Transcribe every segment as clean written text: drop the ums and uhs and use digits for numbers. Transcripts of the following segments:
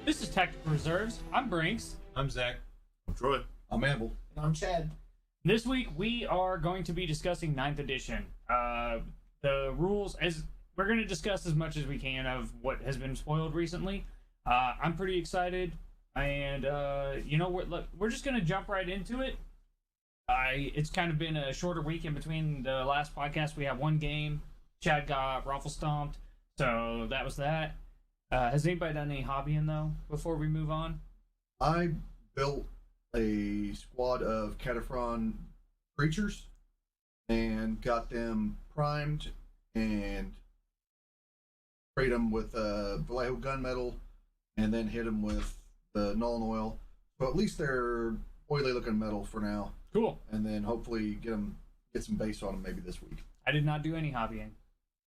This is Tactical Reserves. I'm Brinks. I'm Zach. I'm Troy. I'm Amble. And I'm Chad. This week we are going to be discussing 9th edition. The rules, as we're going to discuss as much as we can of what has been spoiled recently. I'm pretty excited, and we're just going to jump right into it. It's kind of been a shorter week in between the last podcast. We have one game. Chad got raffle stomped, so that was that. Has anybody done any hobbying though before we move on? I built a squad of Cataphren creatures and got them primed and sprayed them with Vallejo gunmetal and then hit them with the Null and Oil. So at least they're oily looking metal for now. Cool. And then hopefully get some base on them maybe this week. I did not do any hobbying.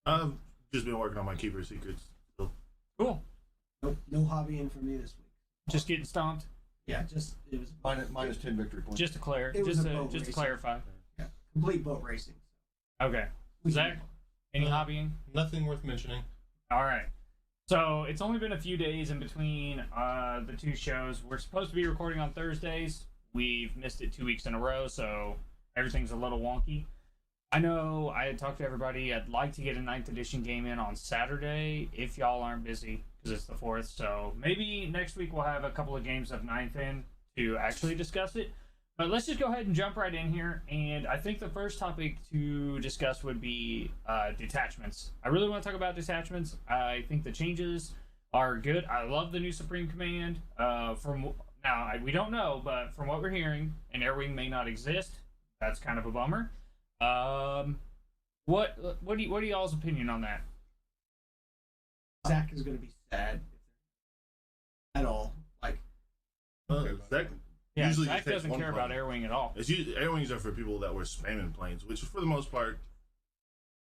I've just been working on my Keeper Secrets. So. Cool. No hobbying for me this week. Just getting stomped. Yeah, it was Minus 10 victory points. Just to clear. It was Just a boat to racing. clarify. complete boat racing. Okay. Zach, any hobbying? Nothing worth mentioning. All right. So it's only been a few days in between the two shows. We're supposed to be recording on Thursdays. We've missed it 2 weeks in a row, so everything's a little wonky. I know I had talked to everybody. I'd like to get a 9th edition game in on Saturday if y'all aren't busy, because it's the 4th. So maybe next week we'll have a couple of games of 9th in to actually discuss it. But let's just go ahead and jump right in here. And I think the first topic to discuss would be detachments. I really want to talk about detachments. I think the changes are good. I love the new Supreme Command. We don't know, but from what we're hearing, an Airwing may not exist. That's kind of a bummer. What do y'all's opinion on that? Zach is going to be sad at all. Like, Zach Yeah, usually Zach just takes doesn't one care plane. about Airwing at all. Airwings are for people that were spamming planes, which for the most part,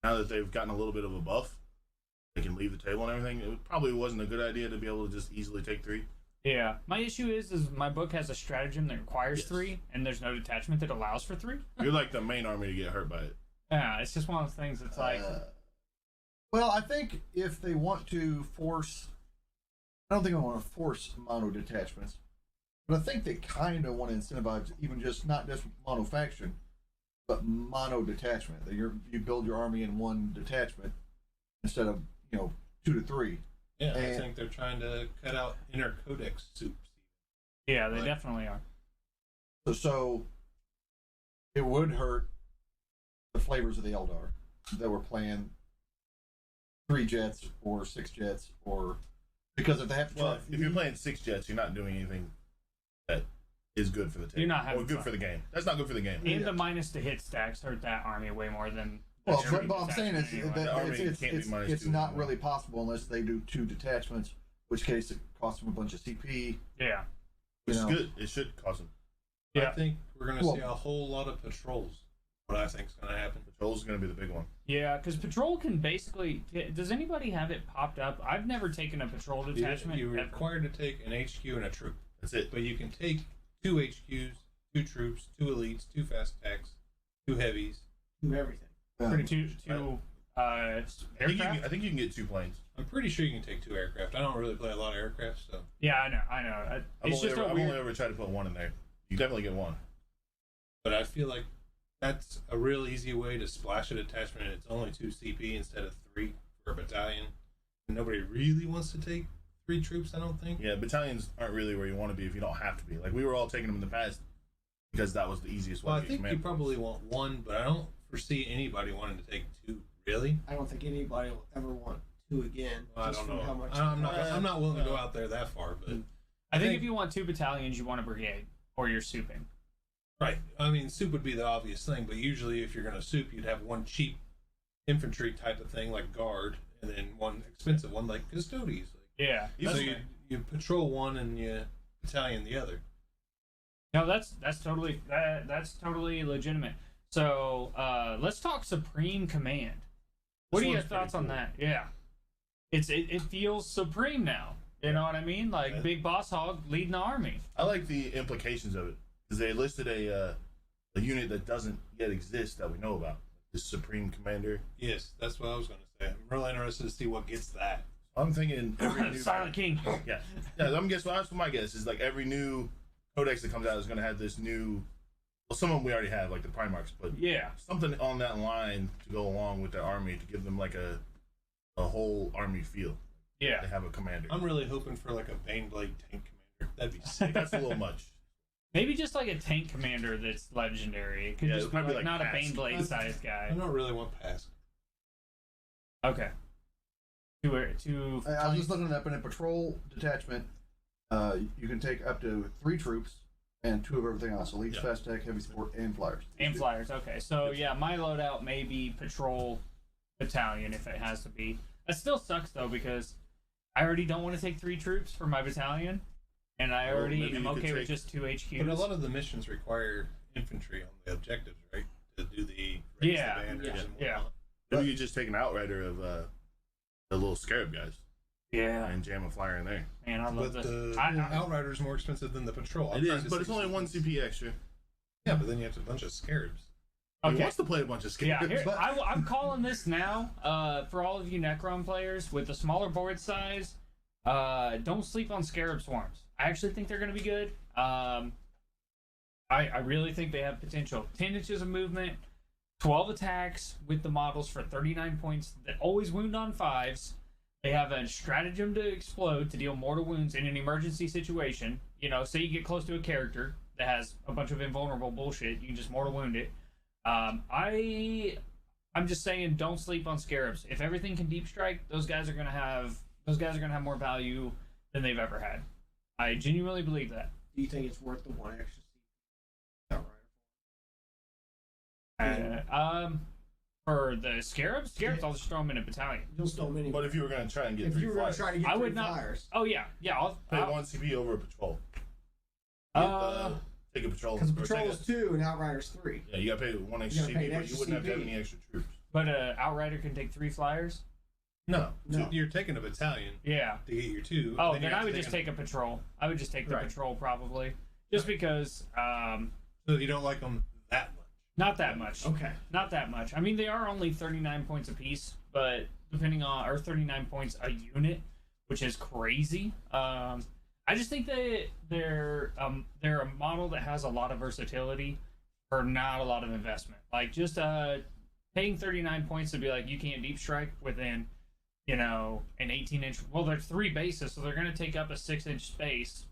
now that they've gotten a little bit of a buff, they can leave the table and everything. It probably wasn't a good idea to be able to just easily take 3. Yeah, my issue is my book has a stratagem that requires 3, and there's no detachment that allows for 3. You're like the main army to get hurt by it. Yeah, it's just one of those things. It's like, Well, I think if they want to force, I don't think I want to force mono detachments, but I think they kind of want to incentivize even just not just mono faction, but mono detachment. That you build your army in one detachment instead of 2 to 3. Yeah, I think they're trying to cut out inner codex soups. yeah, they definitely are. So it would hurt the flavors of the Eldar that were playing 3 jets or 6 jets, or because if they have to. Well, if you're playing 6 jets, you're not doing anything that is good for the table. You're not having or good fun. for the game. That's not good for the game. And the minus to hit stacks hurt that army way more than. Well, Airwing but I'm saying detachment anyway. it's not really possible unless they do 2 detachments, which case it costs them a bunch of CP. Yeah. Which is good. It should cost them. Yeah. I think we're going to see a whole lot of patrols. What I think is going to happen. Patrol's is going to be the big one. Yeah, because patrol can basically. Does anybody have it popped up? I've never taken a patrol detachment. You're ever. required to take an HQ and a troop. That's it. But you can take 2 HQs, 2 troops, 2 elites, 2 fast attacks, 2 heavies. Do everything. Two I aircraft. think you can get 2 planes. I'm pretty sure you can take 2 aircraft. I don't really play a lot of aircraft, so. Yeah, I know. It's just I've a weird. only ever tried to put 1 in there. You definitely get 1. But I feel like that's a real easy way to splash a detachment, and it's only 2 CP instead of 3 for a battalion. And nobody really wants to take 3 troops, I don't think. Yeah, battalions aren't really where you want to be if you don't have to be. Like, we were all taking them in the past because that was the easiest way Well, I to get think you command probably want 1, but I don't foresee anybody wanting to take 2. Really? I don't think anybody will ever want 2 again. I just don't from know. How much I'm not willing to go out there that far, but I think if you want 2 battalions, you want a brigade, or you're souping. right. I mean, soup would be the obvious thing, but usually if you're going to soup, you'd have 1 cheap infantry type of thing like guard, and then 1 expensive one like custodies. Yeah. So you patrol 1 and you battalion the other. No, that's totally legitimate. So let's talk Supreme Command. What are your thoughts on that? Yeah, it feels supreme now. You know what I mean? Like Big Boss Hog leading the army. I like the implications of it because they listed a unit that doesn't yet exist that we know about. The Supreme Commander. Yes, that's what I was going to say. I'm really interested to see what gets that. I'm thinking every new Silent King. Yeah, I'm guessing. Well, that's what my guess is. Like every new codex that comes out is going to have this new. Well, some of them we already have, like the Primarchs, but Yeah. something on that line to go along with their army to give them like a whole army feel. They Yeah. have a commander. I'm really hoping for like a Baneblade tank commander. That'd be sick. That's a little much. Maybe just like a tank commander that's legendary. It could Yeah, just it'd be probably like, like not a Pask. Baneblade sized I guy. don't really want Pask. Okay. Two. I was just looking it up in a patrol detachment. You can take up to 3 troops and 2 of everything else: elites, Yeah. fast tech, heavy support, and flyers. And flyers. Okay, so yeah, my loadout may be patrol battalion if it has to be. That still sucks though because I already don't want to take 3 troops for my battalion, and I Well, already maybe am you could okay with take- just 2 HQs. But a lot of the missions require infantry on the objectives, right? To do the raise Yeah, the banners yeah, and yeah. whatnot. Maybe you just take an outrider of the little scarab guys Yeah, and jam a flyer in there. man, I love But this. the I- Outrider's more expensive than the patrol. I'm It trying is, to but it's save only some 1 CP. CP extra. Yeah, but then you have a bunch of scarabs. He Okay. wants to play a bunch of Yeah, scarabs. here, But- I'm calling this now. For all of you Necron players with the smaller board size, don't sleep on Scarab Swarms. I actually think they're going to be good. I really think they have potential. 10 inches of movement, 12 attacks with the models for 39 points that always wound on 5s. They have a stratagem to explode to deal mortal wounds in an emergency situation. You know, say you get close to a character that has a bunch of invulnerable bullshit, you can just mortal wound it. I'm just saying, don't sleep on Scarabs. If everything can deep strike, those guys are gonna have more value than they've ever had. I genuinely believe that. Do you think it's worth the 1 extra seat? Outrider. For the Scarabs, I'll just throw them in a battalion. You'll still many. But if you were going to try and get if 3 you were going flyers, to try to get I 3 would not- flyers, Oh yeah, I'll pay 1 CP over a patrol. Uh, Take a patrol. because or patrol take is 2 and outrider's 3. Yeah, you got to pay 1 extra gotta pay CP, an but extra you wouldn't have to have CP. any extra troops. but Outrider can take 3 flyers. No. No. You're taking a battalion Yeah. to get your 2. Oh, you then have I to would just take a patrol. I would just take the Right. patrol probably, just because. So you don't like them that much. Not that much. Okay. Not that much. I mean, they are only 39 points apiece, but depending on, or 39 points a unit, which is crazy. I just think that they're a model that has a lot of versatility for not a lot of investment. Like just paying 39 points to be like you can't deep strike within, you know, an 18-inch. Well, they're 3 bases, so they're going to take up a 6-inch space,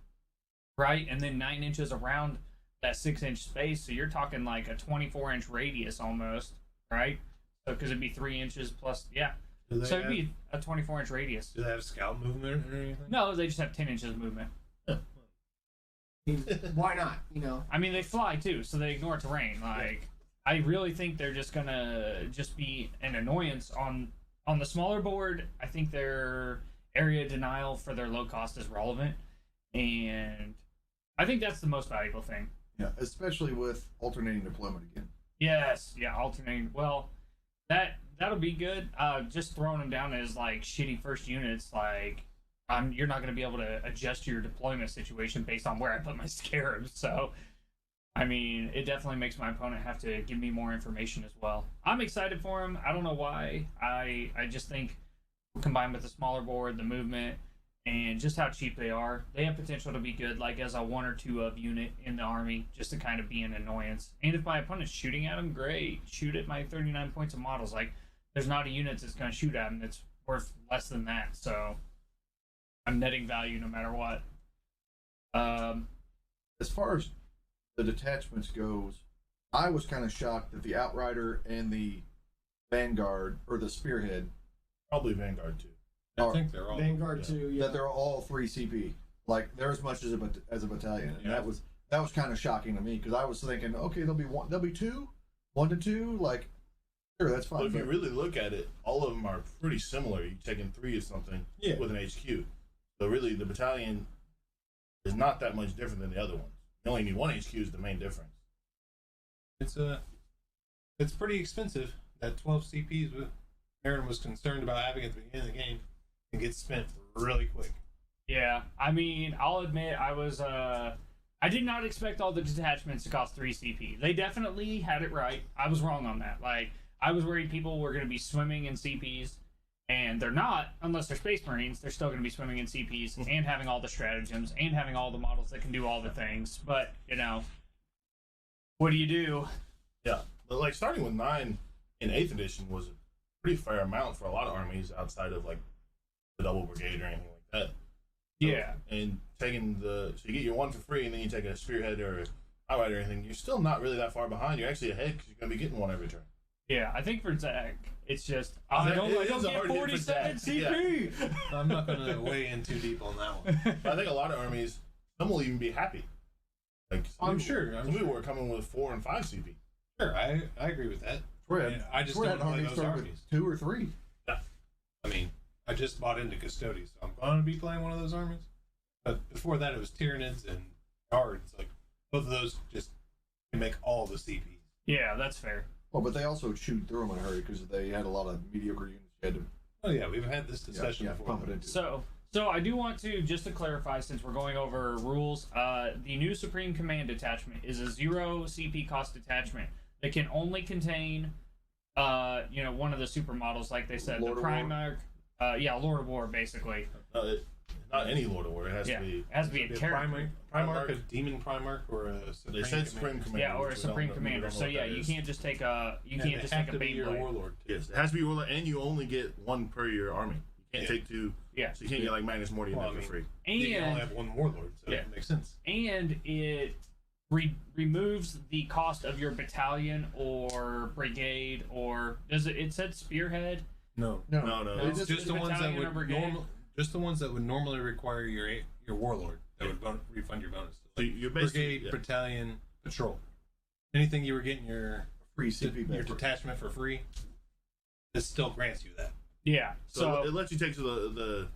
right? And then 9 inches around that 6-inch space, so you're talking like a 24-inch radius almost, right? So because it'd be 3 inches plus, yeah. Do they So it'd have, be a 24-inch radius. do they have scout movement or anything? No, they just have 10 inches of movement. Why not? You know, I mean, they fly too, so they ignore terrain. Like, I really think they're just gonna just be an annoyance on the smaller board. I think their area denial for their low cost is relevant, and I think that's the most valuable thing. Yeah, especially with alternating deployment again. Yes, yeah, alternating. Well, that'll be good. Just throwing them down as like shitty first units, like you're not going to be able to adjust your deployment situation based on where I put my scarabs. So, I mean, it definitely makes my opponent have to give me more information as well. I'm excited for him. I don't know why. I just think combined with the smaller board, the movement, and just how cheap they are, they have potential to be good, like as a 1 or 2 of unit in the army, just to kind of be an annoyance. And if my opponent's shooting at them, great. Shoot at my 39 points of models. Like, there's not a unit that's going to shoot at them that's worth less than that. So, I'm netting value no matter what. As far as the detachments goes, I was kind of shocked that the Outrider and the Vanguard or the Spearhead Probably Vanguard too. I think they're all. Vanguard yeah. 2. Yeah. that they're all 3 CP. Like they're as much as a battalion, and Yeah. that was kind of shocking to me because I was thinking, okay, there'll be 2, 1 to 2, like sure that's fine. But if you but- really look at it, all of them are pretty similar. You're taking 3 of something Yeah. with an HQ. So really, the battalion is not that much different than the other ones. You only need 1 HQ is the main difference. It's pretty expensive. That 12 CPs Aaron was concerned about having at the beginning of the game and gets spent really quick. Yeah, I mean, I'll admit I did not expect all the detachments to cost 3 CP. They definitely had it right. I was wrong on that. Like, I was worried people were going to be swimming in CPs, And they're not, unless they're Space Marines, they're still going to be swimming in CPs and having all the stratagems and having all the models that can do all the things. But, what do you do? Yeah, but like starting with 9 in 8th edition was a pretty fair amount for a lot of armies outside of like the double brigade or anything like that. Yeah. And taking so you get your 1 for free, and then you take a spearhead or a outrider or anything, you're still not really that far behind. You're actually ahead because you're going to be getting one every turn. Yeah, I think for Zach, it's just, I don't is a get hard hit for 47 Zach, CP! I'm not going to weigh in too deep on that one. But I think a lot of armies, some will even be happy. Like I'm sure. Some people were coming with 4 and 5 CP. Sure, I agree with that. Fred, I just Fred don't play armies those start with armies. 2 or 3. I mean, I just bought into Custodes, so I'm going to be playing one of those armies. But before that, it was Tyranids and Guards. Like, both of those just can make all the CPs. Yeah, that's fair. Well, but they also chewed through them in a hurry because they had a lot of mediocre units. You had to Oh, yeah, we've had this discussion before. pump it into. So I do want to, just to clarify, since we're going over rules, the new Supreme Command detachment is a 0 CP cost detachment that can only contain, one of the super models, like they said, Lord the of War? Primarch. Lord of War, basically. Not any Lord of War. It has Yeah, to be. it has to be a Primarch, terror. a Demon Primarch, or a Supreme They said Supreme Commander. Yeah, or a which we Supreme don't know Commander. what So yeah, that you is. can't just take a And they have to be your Beyblade. Warlord. Too. Yes, it has to be Warlord, and you only get 1 per your army. You can't Yeah. take 2. Yeah. So you can't get like Magnus Morty Well, and that I for mean, free. You can only And have 1 Warlord, so Yeah. it makes sense. it removes the cost of your battalion or brigade, or does it? It said spearhead. No. No, No. It's It's just the ones that battalion or would brigade. just the ones that would normally require your Warlord that would refund your bonus. So you're basically Brigade, battalion, patrol. Anything you were getting your free CP your back. detachment for free, this still grants you that. Yeah. So it lets you take to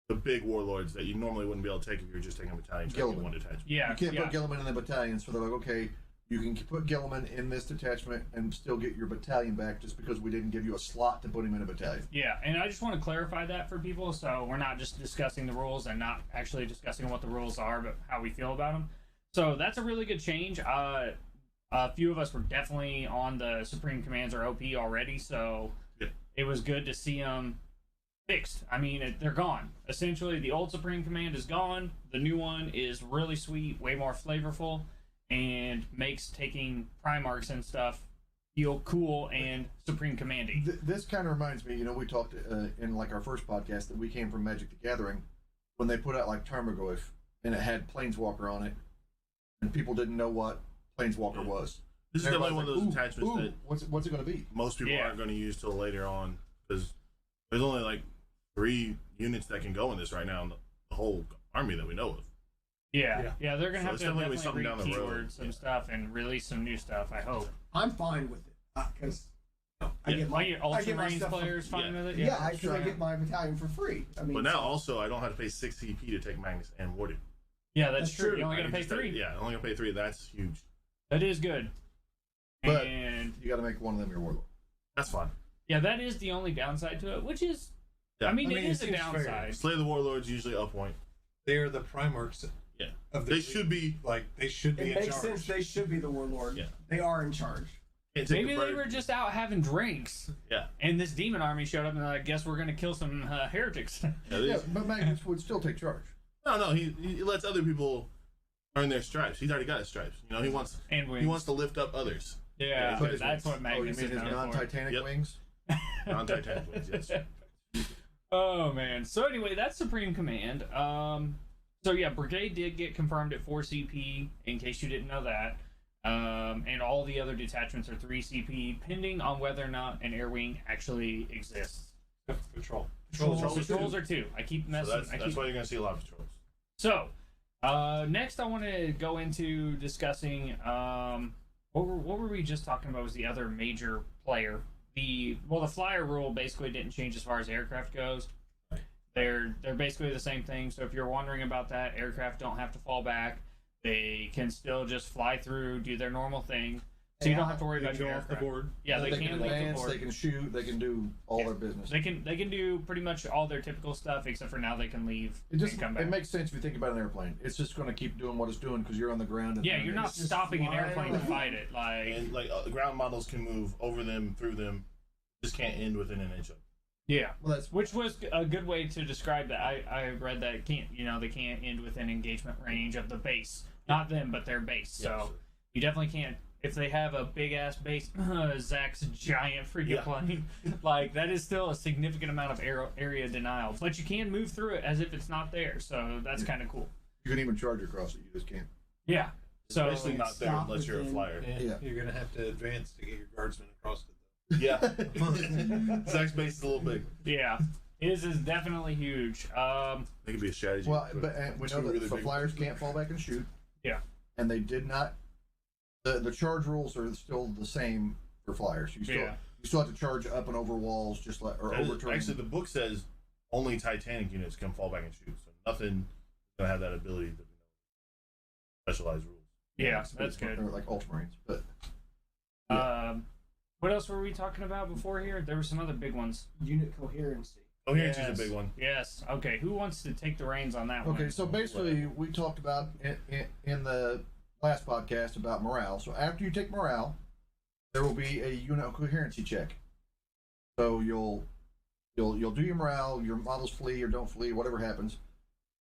the big warlords that you normally wouldn't be able to take if you were just taking a battalion. Gilliman. One detachment. yeah, You can't yeah. put Gilliman in the battalion, so they're like, okay, you can put Gilliman in this detachment and still get your battalion back just because we didn't give you a slot to put him in a battalion. Yeah, and I just want to clarify that for people, so we're not just discussing the rules and not actually discussing what the rules are, but how we feel about them. So that's a really good change. A few of us were definitely on the Supreme Commands or OP already, so Yeah. it was good to see them fixed. I mean, they're gone. Essentially, the old Supreme Command is gone. The new one is really sweet, way more flavorful, and makes taking Primarchs and stuff feel cool and Supreme Commanding. This kind of reminds me, we talked in like our first podcast that we came from Magic the Gathering when they put out like Tarmogoyf and it had Planeswalker on it, and people didn't know what Planeswalker was. This is And definitely one of those everybody's like, attachments ooh, that what's it going to be? most people Yeah. aren't going to use till later on because there's only like 3 units that can go in this right now in the whole army that we know of. Yeah, they're gonna So have it's to definitely definitely something down the keyword road. some Yeah. stuff and release some new stuff. I hope. I'm fine with it because I Yeah. get Are my you I Ultramarines get my stuff players fine yeah. with it? yeah, because I get my battalion for free. I mean, But now also I don't have to pay 6 CP to take Magnus and Warden. Yeah, that's That's true. true. You only I gotta can pay just 3. Yeah, only gonna pay 3. That's huge. That is good. But- And You got to make one of them your warlord. That's fine. yeah, that is the only downside to it, which is, Yeah. I mean, I mean, it is it a seems fair. downside. Slay the warlords usually up point. They are the Primarchs. Yeah. Of the They should be. they should be it in makes charge. sense. They should be the warlord. Yeah. They are in charge. Can't take Maybe the they bird. were just out having drinks, Yeah. and this demon army showed up, and they're like, "Guess we're gonna kill some heretics." Yeah, Yeah, these- but Magnus would still take charge. No, he lets other people earn their stripes. He's already got his stripes. He wants And wings. he wants to lift up others. Yeah, But his that's wings. what Oh, you Magnus mean is his known for. non-Titanic Yep. wings? Non-Titanic wings, yes. Oh man. So anyway, that's Supreme Command. So yeah, Brigade did get confirmed at 4 CP, in case you didn't know that. And all the other detachments are 3 CP, pending on whether or not an air wing actually exists. Patrol. Patrols are 2. I keep So messing. that's why you're gonna see a lot of patrols. So, next I want to go into discussing what were we just talking about was the other major player. The flyer rule basically didn't change as far as aircraft goes. Right. They're basically the same thing. So if you're wondering about that, aircraft don't have to fall back. They can still just fly through, do their normal thing. So you don't have to worry They about go your off the aircraft. board. Yeah, they, can can leave the advance, board. they can shoot, they can do all their business. They can do pretty much all their typical stuff, except for now they can leave It and come back. it makes sense if you think about an airplane. It's just going to keep doing what it's doing because you're on the ground. And Yeah, you're not just stopping an fly airplane to around. fight it. Like, And ground models can move over them, through them. Just can't end within an inch of. Yeah. Well, that's Which was a good way to describe that. I read that they can't end within engagement range of the base. Not them, but their base. So Yeah, you definitely can't. If they have a big ass base, Zach's giant freaking Yeah. plane, like that is still a significant amount of area denial. But you can move through it as if it's not there. So that's kind of cool. you can even charge across it. You just can't. Yeah. So Basically not there stop unless you're a within- flyer. Yeah, Yeah. you're gonna have to advance to get your guardsmen across it. Yeah. Zach's base is a little big. yeah, his is definitely huge. It could be a strategy. Well, but we Two know that really the big flyers ones. can't fall back and shoot. Yeah. And they did not. The charge rules are still the same for flyers. You still have to charge up and over walls, just like or That is- overturn. actually, the book says only Titanic units can fall back and shoot, so nothing gonna have that ability to specialized rules. Yeah, that's good. Or like Ultramarines, but What else were we talking about before here? There were some other big ones. Unit coherency. Coherency is a big one. Yes. Okay. Who wants to take the reins on that one? okay. So basically, we talked about in the last podcast about morale. So after you take morale, there will be a unit coherency check. So you'll do your morale. Your models flee or don't flee, whatever happens.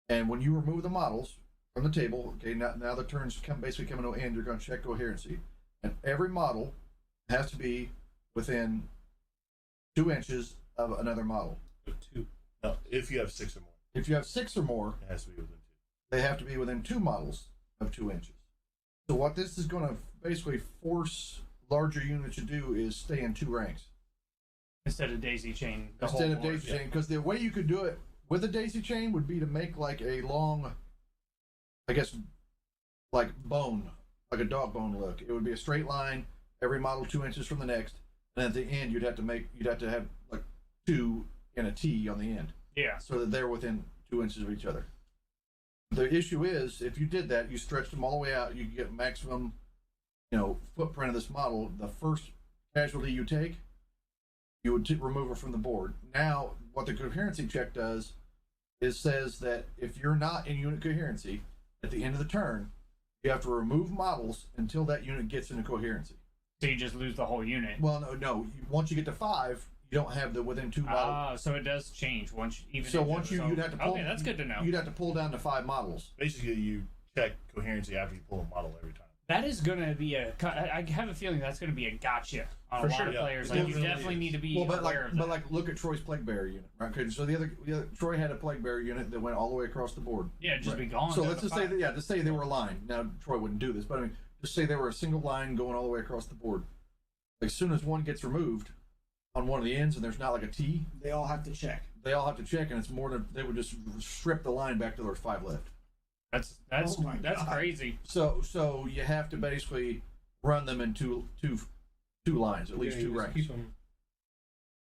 And when you remove the models from the table, okay, now the turns basically coming to an end. You're going to check coherency, and every model has to be within 2 inches of another model. So two. No, if you have 6 or more, If you have 6 or more, it has to be within 2. they have to be within 2 models of 2 inches. So what this is going to basically force larger units to do is stay in 2 ranks Instead of daisy chain. the instead whole of board. daisy chain. Because the way you could do it with a daisy chain would be to make like a long, I guess, like bone, like a dog bone look. It would be a straight line, every model 2 inches from the next, and at the end you'd have to have like 2 in a T on the end, Yeah. so that they're within 2 inches of each other. The issue is, if you did that, you stretched them all the way out, you could get maximum, footprint of this model. The first casualty you take, you would remove it from the board. Now, what the coherency check does is says that if you're not in unit coherency, at the end of the turn, you have to remove models until that unit gets into coherency. So you just lose the whole unit. Well, no. Once you get to 5, you don't have the within 2 models. So it does change once even. So if once it was you'd have to pull. Okay, that's good to know. You'd have to pull down to 5 models. Basically, you check coherency after you pull a model every time. That is gonna be I have a feeling that's gonna be a gotcha on For a lot sure, of yeah. players. It Like you definitely definitely is. need to be Well, aware of that. look at Troy's plague bearer unit, right? Okay, so the other Troy had a plague bearer unit that went all the way across the board. Yeah, just Right. be gone. So down let's to just say 5. that, just say they were aligned. Now Troy wouldn't do this, but I mean, just say they were a single line going all the way across the board. As soon as one gets removed on one of the ends, and there's not like a T, They all have to check. they all have to check, and it's more than they would just strip the line back to there's 5 left. That's Oh my that's God. crazy. So you have to basically run them in two lines, at least Yeah, 2 you just ranks. keep 'em-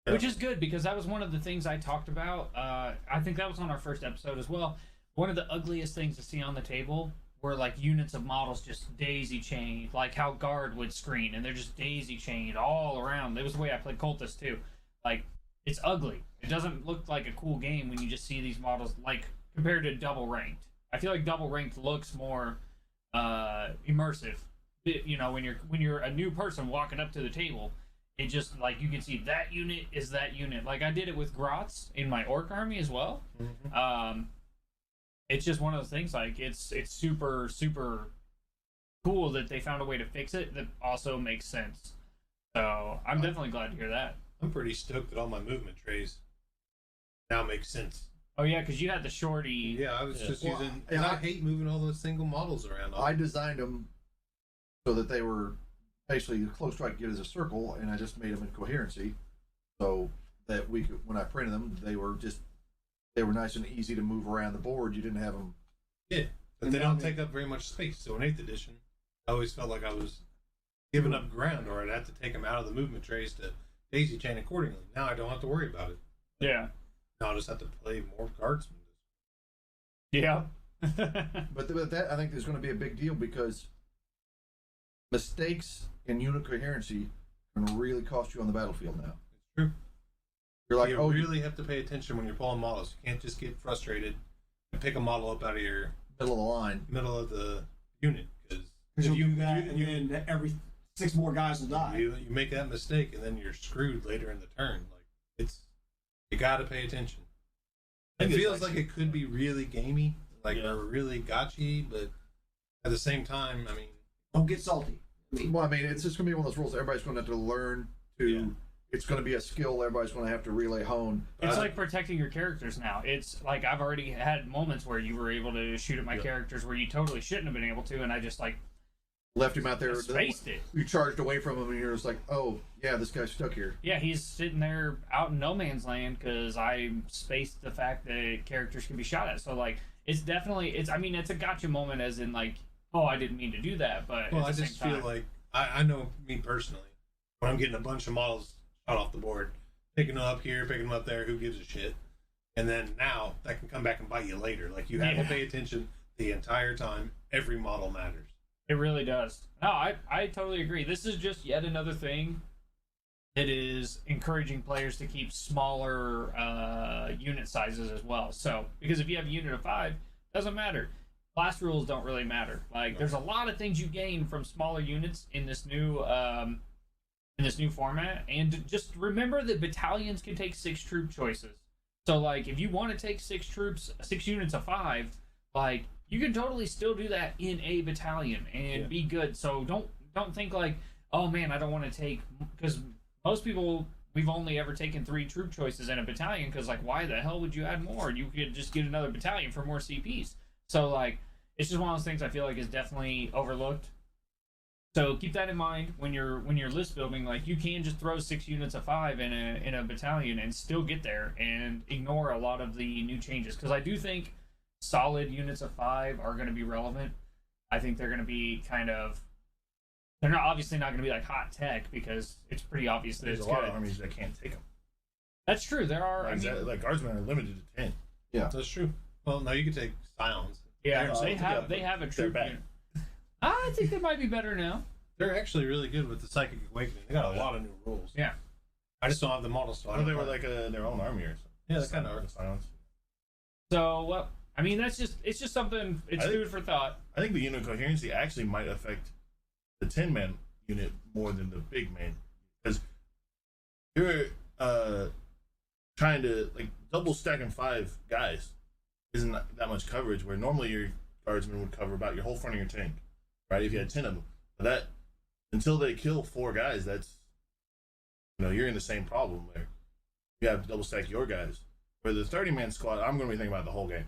Which is good because that was one of the things I talked about. I think that was on our first episode as well. One of the ugliest things to see on the table were like units of models just daisy chained, like how guard would screen, and they're just daisy chained all around. It was the way I played Cultist too. Like it's ugly. It doesn't look like a cool game when you just see these models like compared to double ranked. I feel like double ranked looks more immersive. When you're a new person walking up to the table, it just like you can see that unit is that unit. Like I did it with Grots in my orc army as well. It's just one of those things. Like it's super super cool that they found a way to fix it that also makes sense. So I'm definitely glad to hear that. I'm pretty stoked that all my movement trays now make sense. Oh yeah, because you had the shorty. Yeah, I was just Well, using, and and I- I hate moving all those single models around. I designed them so that they were basically the close I could get as a circle, and I just made them in coherency, so that we could, when I printed them, they were nice and easy to move around the board. You didn't have them. But they don't take up very much space. So in 8th edition, I always felt like I was giving up ground, or I'd have to take them out of the movement trays to daisy chain accordingly. Now I don't have to worry about it. Yeah. Now I just have to play more guardsmen. Yeah. But that I think is going to be a big deal because mistakes in unit coherency can really cost you on the battlefield now. It's true. You're like, you oh, really have to pay attention when you're pulling models. You can't just get frustrated and pick a model up out of your middle of the line. middle of the unit because Because you'll do that, and then every 6 more guys will die. you make that mistake and then you're screwed later in the turn. Like it's You got to pay attention. I It think it's feels like it could be really gamey, like Yeah. or really gotchy, but at the same time, I mean, Don't get salty. I mean, Well, I mean, it's just going to be one of those rules everybody's going to have to learn to. Yeah. It's going to be a skill everybody's going to have to relay hone. It's like protecting your characters now. It's like I've already had moments where you were able to shoot at my Yeah. characters where you totally shouldn't have been able to, and I just like Left him out there. spaced it. You charged away from him, and you're just like, oh, yeah, this guy's stuck here. Yeah, he's sitting there out in no man's land because I spaced the fact that characters can be shot at. So like, it's definitely it's. I mean, it's a gotcha moment, as in like, oh, I didn't mean to do that, but well, at I the just same feel time, like I know me personally when I'm getting a bunch of models shot off the board, picking them up here, picking them up there. Who gives a shit? And then now that can come back and bite you later. Like you have to Yeah. pay attention the entire time. Every model matters. it really does. No, I totally agree. This is just yet another thing that is encouraging players to keep smaller unit sizes as well. So because if you have a unit of 5, doesn't matter. Class rules don't really matter. Like there's a lot of things you gain from smaller units in this new format, and just remember that battalions can take 6 troop choices. So like if you want to take 6 troops, 6 units of 5, like you can totally still do that in a battalion and be good. So don't think like, oh man, I don't want to take, because most people, we've only ever taken 3 troop choices in a battalion because like why the hell would you add more? You could just get another battalion for more CPs. So like it's just one of those things I feel like is definitely overlooked. So keep that in mind when you're list building. Like you can just throw 6 units of 5 in a battalion and still get there and ignore a lot of the new changes, because I do think solid units of 5 are going to be relevant. I think they're going to be they're not obviously not going to be like hot tech because it's pretty obvious that There's it's a lot good. of armies that can't take them. That's true. There are. Like guardsmen are limited to 10. That's true. Well, no, you could take Scions. Yeah, they yeah, have a they're troop bad. unit. I think they might be better now. They're actually really good with the Psychic Awakening. They got a lot of new rules. Yeah. I just don't have the models. So I Or don't they were play. like their own army or something. Yeah, they kind of are. The silence. So well, I mean it's just something. It's I think- food for thought. I think the unit coherency actually might affect the 10-man unit more than the big man, because you're trying to like double stacking 5 guys isn't that much coverage, where normally your guardsmen would cover about your whole front of your tank, right? If you had 10 of them, but that until they kill 4 guys, that's you're in the same problem where you have to double stack your guys. For the 30-man squad, I'm going to be thinking about the whole game.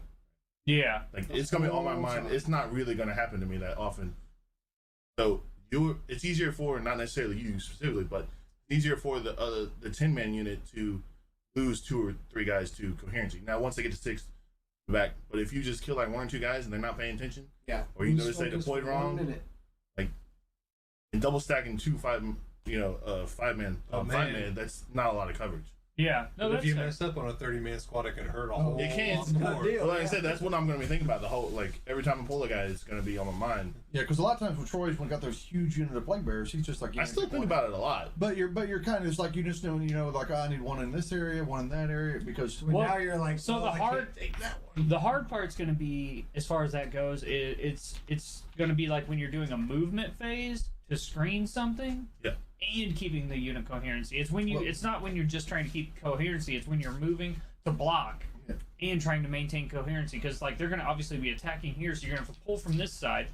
Yeah. Like it's gonna be on my whole mind. time. It's not really gonna happen to me that often. So it's easier for, not necessarily you specifically, but it's easier for the 10-man unit to lose 2 or 3 guys to coherency. Now once they get to 6, back. But if you just kill like 1 or 2 guys and they're not paying attention, Yeah. or you Lose notice they focus deployed for 1 wrong, minute. and double stacking 2 5-man, 5-man, that's not a lot of coverage. Yeah. No, But that's if you fair. mess up on a 30-man squad, it could hurt a whole It can. lot It's not more. deal. But like I Yeah. said, that's what I'm gonna be thinking about the whole, like every time I pull a guy, it's gonna be on my mind. Yeah, because a lot of times with Troy's, when he got those huge unit of plague bearers, he's just like, I still think about it a lot. But you're kind of just like, you just know, like, I need 1 in this area, 1 in that area, because Well, Well, now you're like, so oh, the I hard- can't take that one. The hard part's going to be, as far as that goes, it's going to be like when you're doing a movement phase to screen something. Yeah. And keeping the unit coherency. It's when you. Well- It's not when you're just trying to keep coherency. It's when you're moving to block Yeah. and trying to maintain coherency. Because like they're going to obviously be attacking here, so you're going to have to pull from this side,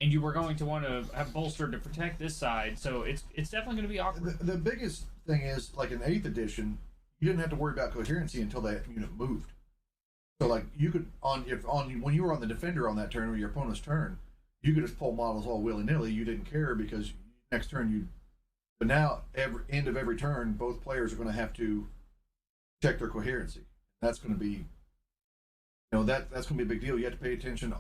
and you were going to want to have bolster to protect this side. So it's definitely going to be awkward. the biggest thing is, like in 8th edition, you didn't have to worry about coherency until that unit moved. So like you could when you were on the defender on that turn or your opponent's turn, you could just pull models all willy nilly. You didn't care because next turn you. But now, end of every turn, both players are going to have to check their coherency. That's going to be, that's going to be a big deal. You have to pay attention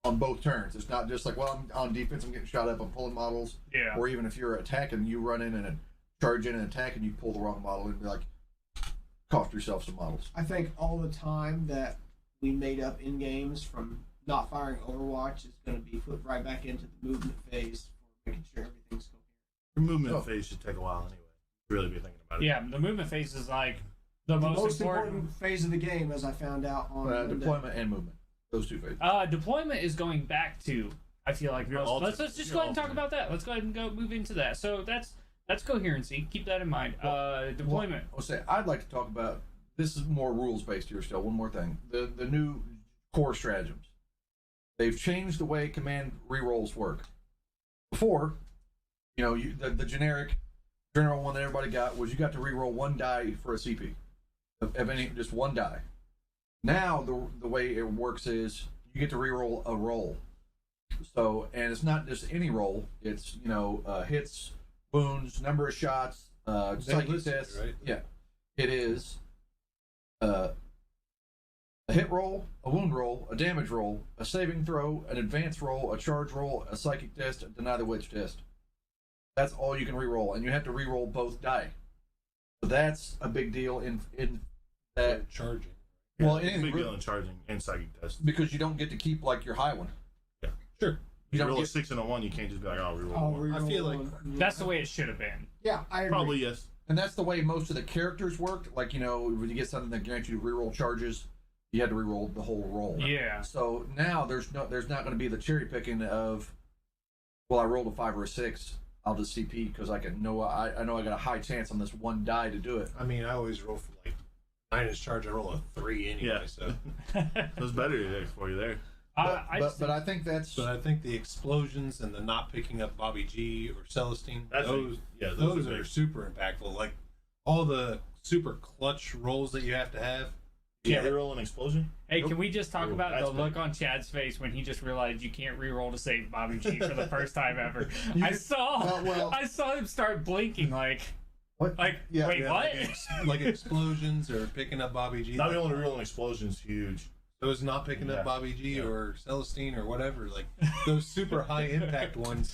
on both turns. It's not just like, well, I'm on defense, I'm getting shot up, I'm pulling models. Yeah. Or even if you're attacking, you run in and charge in and attack, and you pull the wrong model and be like, cost yourself some models. I think all the time that we made up in games from not firing Overwatch is going to be put right back into the movement phase for making sure everything's coherent. Your movement Oh. phase should take a while anyway. Really be thinking about it. Yeah. The movement phase is like the The most, most important. important phase of the game, as I found out on Monday. Deployment and movement. Those 2 phases. Deployment is going back to. I feel like Your most. alternate- Let's just your go ahead and talk alternate. about that. Let's go ahead and move into that. So that's coherency. Keep that in mind. Deployment. I'll say I'd like to talk about this is more rules based here still. One more thing. The new core stratagems. They've changed the way command rerolls work. Before, the general one that everybody got was you got to reroll one die for a CP. Of any, just one die. Now the way it works is you get to reroll a roll. So, and it's not just any roll. It's hits, wounds, number of shots, psychic tests. Right? Yeah, it is a hit roll, a wound roll, a damage roll, a saving throw, an advance roll, a charge roll, a psychic test, a deny the witch test. That's all you can reroll, and you have to reroll both die. So that's a big deal in that. Charging. Well, it's a anything, big deal in charging and psychic test. because you don't get to keep like your high one. Yeah, sure. You don't roll a get- 6 and a 1, you can't just be like, oh, reroll I'll one. I feel like reroll That's the way it should have been. Yeah, I agree. Probably yes. And that's the way most of the characters worked. Like, when you get something that grants you reroll charges, you had to reroll the whole roll. Yeah. So now there's not going to be the cherry picking of, well, I rolled a 5 or a 6, I'll just CP because I know I got a high chance on this one die to do it. I mean, I always roll for like 9-inch charge. I roll a 3 anyway. Yeah. So, That's better for you there. But I think that's but I think the explosions and the not picking up Bobby G or Celestine, Those those are are big. super impactful. Like all the super clutch rolls that you have to have. Can't reroll an explosion? Hey, can we just talk Ooh, about the that's look on Chad's face when he just realized you can't reroll to save Bobby G for the first time ever? I saw him start blinking like what? Yeah, wait, yeah, what? Like explosions or picking up Bobby G. Not being able to reroll an explosion is huge. Those not picking Yeah. up Bobby G Yeah. or Celestine or whatever, like those super high impact ones.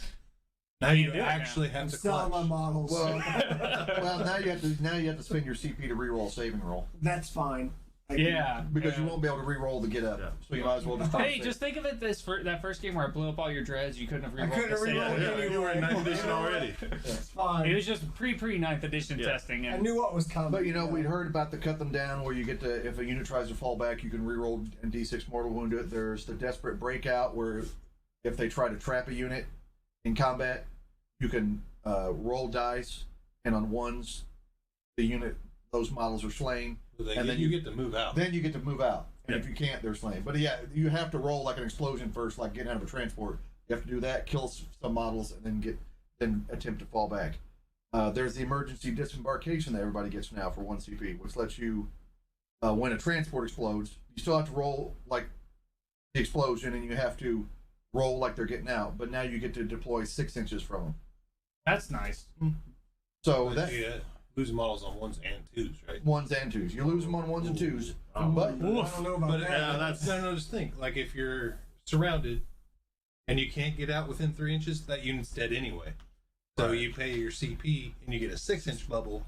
Now You you do it actually have I'm to selling my clutch. models. Well, now you have to spend your CP to reroll a saving roll That's fine. Yeah. because you yeah. won't be able to reroll to get up. Yeah. So you might as well just. Hey, just think of it that first game where I blew up all your dreads. You couldn't have I rerolled. couldn't to save reroll it. it. You were in 9th edition already. It's fine. It was just pre 9th edition Yeah. testing. I And knew what was coming. But we'd heard about the cut them down where you get to, if a unit tries to fall back, you can reroll and D6 mortal wound it. There's the desperate breakout where if they try to trap a unit in combat, you can roll dice, and on ones, those models are slain. And then you get to move out. Then you get to move out. And Yeah. if you can't, they're slain. But yeah, you have to roll like an explosion first, like getting out of a transport. You have to do that, kill some models, and then attempt to fall back. There's the emergency disembarkation that everybody gets now for 1 CP, which lets you, when a transport explodes, you still have to roll like the explosion, and you have to roll like they're getting out. But now you get to deploy 6 inches from them. that's nice. So that yeah, lose models on 1s and 2s, right? 1s and 2s. You lose them on 1s and 2s. Oh. But I don't know about But that. Yeah, that's- no, just think. Like if you're surrounded and you can't get out within 3 inches, that unit's dead anyway. So Right. you pay your CP and you get a 6-inch bubble,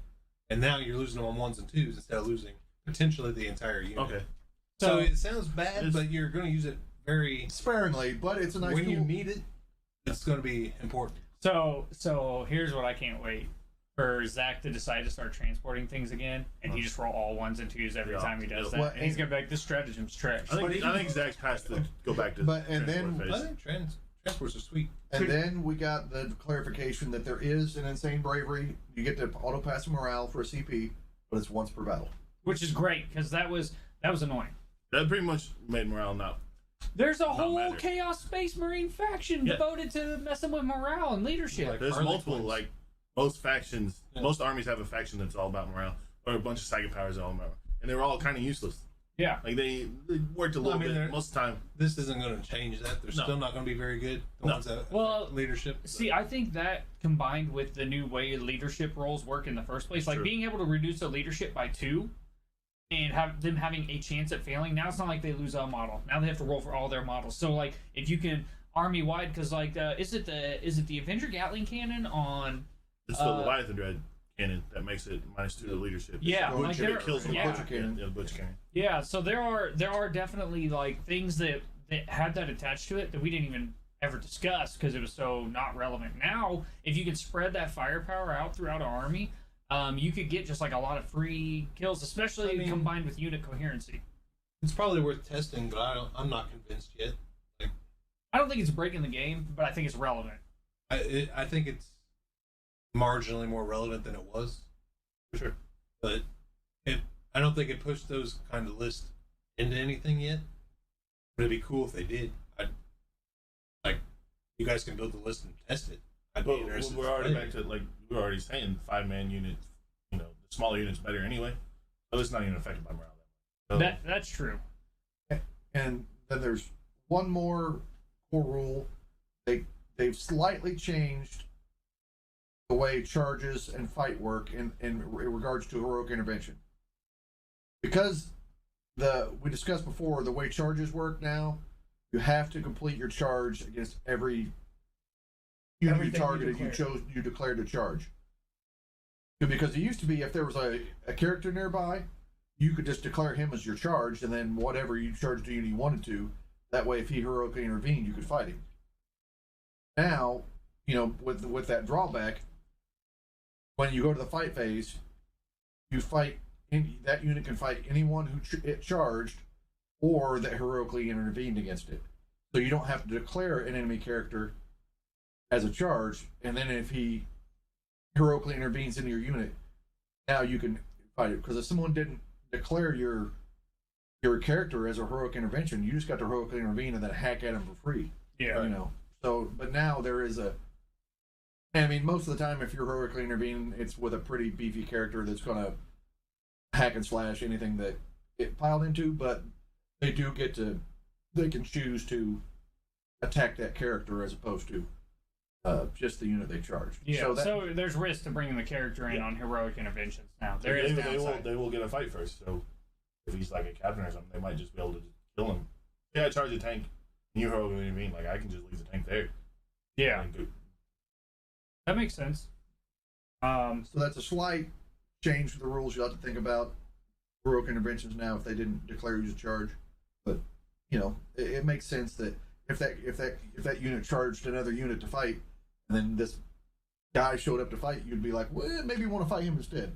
and now you're losing them on 1s and 2s instead of losing potentially the entire unit. Okay. So it sounds bad, It's- but you're going to use it very sparingly, but it's a nice when tool. you need it. It's going to be important. So here's what I can't wait for Zach to decide to start transporting things again, and he just roll all 1s and 2s every Yeah. time he does Yeah. that. Well, and he's gonna be like, "This stratagem's trash." I think Zach's has to go back to But- and then- transport I phase. think transports are sweet. And then we got the clarification that there is an insane bravery. You get to auto pass a morale for a CP, but it's once per battle. Which is great because that was annoying. That pretty much made morale not. There's a whole matter. Chaos Space Marine faction Yeah. devoted to messing with morale and leadership. Like There's Harley multiple, Quinns. like, most factions, Yeah. most armies have a faction that's all about morale, or a bunch of psychic powers that are all about morale. And they were all kind of useless. Yeah. Like, they worked a little I mean, bit they're- most of the time. This isn't going to change that. They're No. still not going to be very good. The No. ones that Well, affect leadership. See, I think that combined with the new way leadership roles work in the first place, like True. being able to reduce a leadership by 2 and have them having a chance at failing, now it's not like they lose a model. Now they have to roll for all their models. So like if you can army wide, because like is it the Avenger Gatling cannon on It's the Leviathan Dread cannon that makes it -2 to leadership. Yeah, It's like Butcher, there- it kills them. yeah. Butcher cannon. Yeah, the Butcher cannon. Yeah, so there are definitely like things that have that attached to it that we didn't even ever discuss because it was so not relevant. Now, if you could spread that firepower out throughout our army, you could get just like a lot of free kills, especially I mean- combined with unit coherency. It's probably worth testing, but I'm not convinced yet. I don't think it's breaking the game, but I think it's relevant. I think it's marginally more relevant than it was. For sure. But I don't think it pushed those kind of lists into anything yet. But it'd be cool if they did. I'd like you guys can build the list and test it. I'd be But interested. we're already back to like we were already saying 5-man units. You know, the smaller units better anyway. So it's not even affected by morale. So, That's true. And then there's one more core rule. They've slightly changed the way charges and fight work in regards to heroic intervention. Because we discussed before, the way charges work now, you have to complete your charge against every unit you Everything you targeted you declared to charge. Because it used to be if there was a character nearby, you could just declare him as your charge, and then whatever you charged the unit you wanted to, that way if he heroically intervened, you could fight him. Now, with that drawback, when you go to the fight phase, you fight. That unit can fight anyone who it charged or that heroically intervened against it. So you don't have to declare an enemy character as a charge, and then if he heroically intervenes into your unit, now you can fight it. Because if someone didn't declare your character as a heroic intervention, you just got to heroically intervene and then hack at him for free. Yeah. So, but now there is I mean, most of the time, if you're heroically intervening, it's with a pretty beefy character that's going to hack and slash anything that it piled into, but they can choose to attack that character as opposed to just the unit they charged. Yeah, so there's risk to bringing the character in on heroic interventions now. There is downside. They will get a fight first. So if he's like a captain or something, they might just be able to kill him. Yeah, I charge a tank. And you heroically intervene. Like, I can just leave the tank there. Yeah. That makes sense. So that's a slight change to the rules you have to think about. Heroic interventions now, if they didn't declare you as a charge, but it makes sense that if that unit charged another unit to fight, and then this guy showed up to fight, you'd be like, well, maybe you want to fight him instead.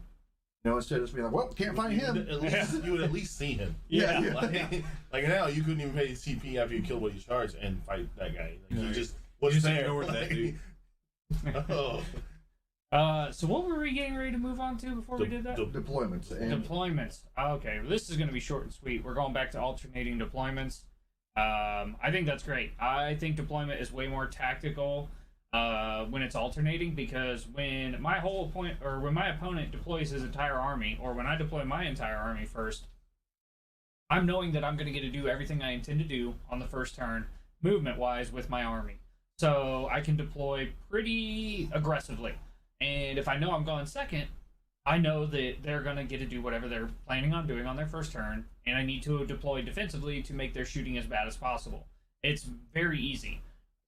Instead of just being like, well, can't fight him. You would at least see him. Yeah. Like now, you couldn't even pay CP after you killed what you charged and fight that guy. Like, No, he just you was just there. ignored that dude. Oh. So what were we getting ready to move on to before we did that? Deployments. And Deployments. Okay, well, this is going to be short and sweet. We're going back to alternating deployments. I think that's great. I think deployment is way more tactical when it's alternating, because when my opponent deploys his entire army, or when I deploy my entire army first, I'm knowing that I'm going to get to do everything I intend to do on the first turn, movement-wise, with my army. So I can deploy pretty aggressively. And if I know I'm going second, I know that they're going to get to do whatever they're planning on doing on their first turn, and I need to deploy defensively to make their shooting as bad as possible. It's very easy.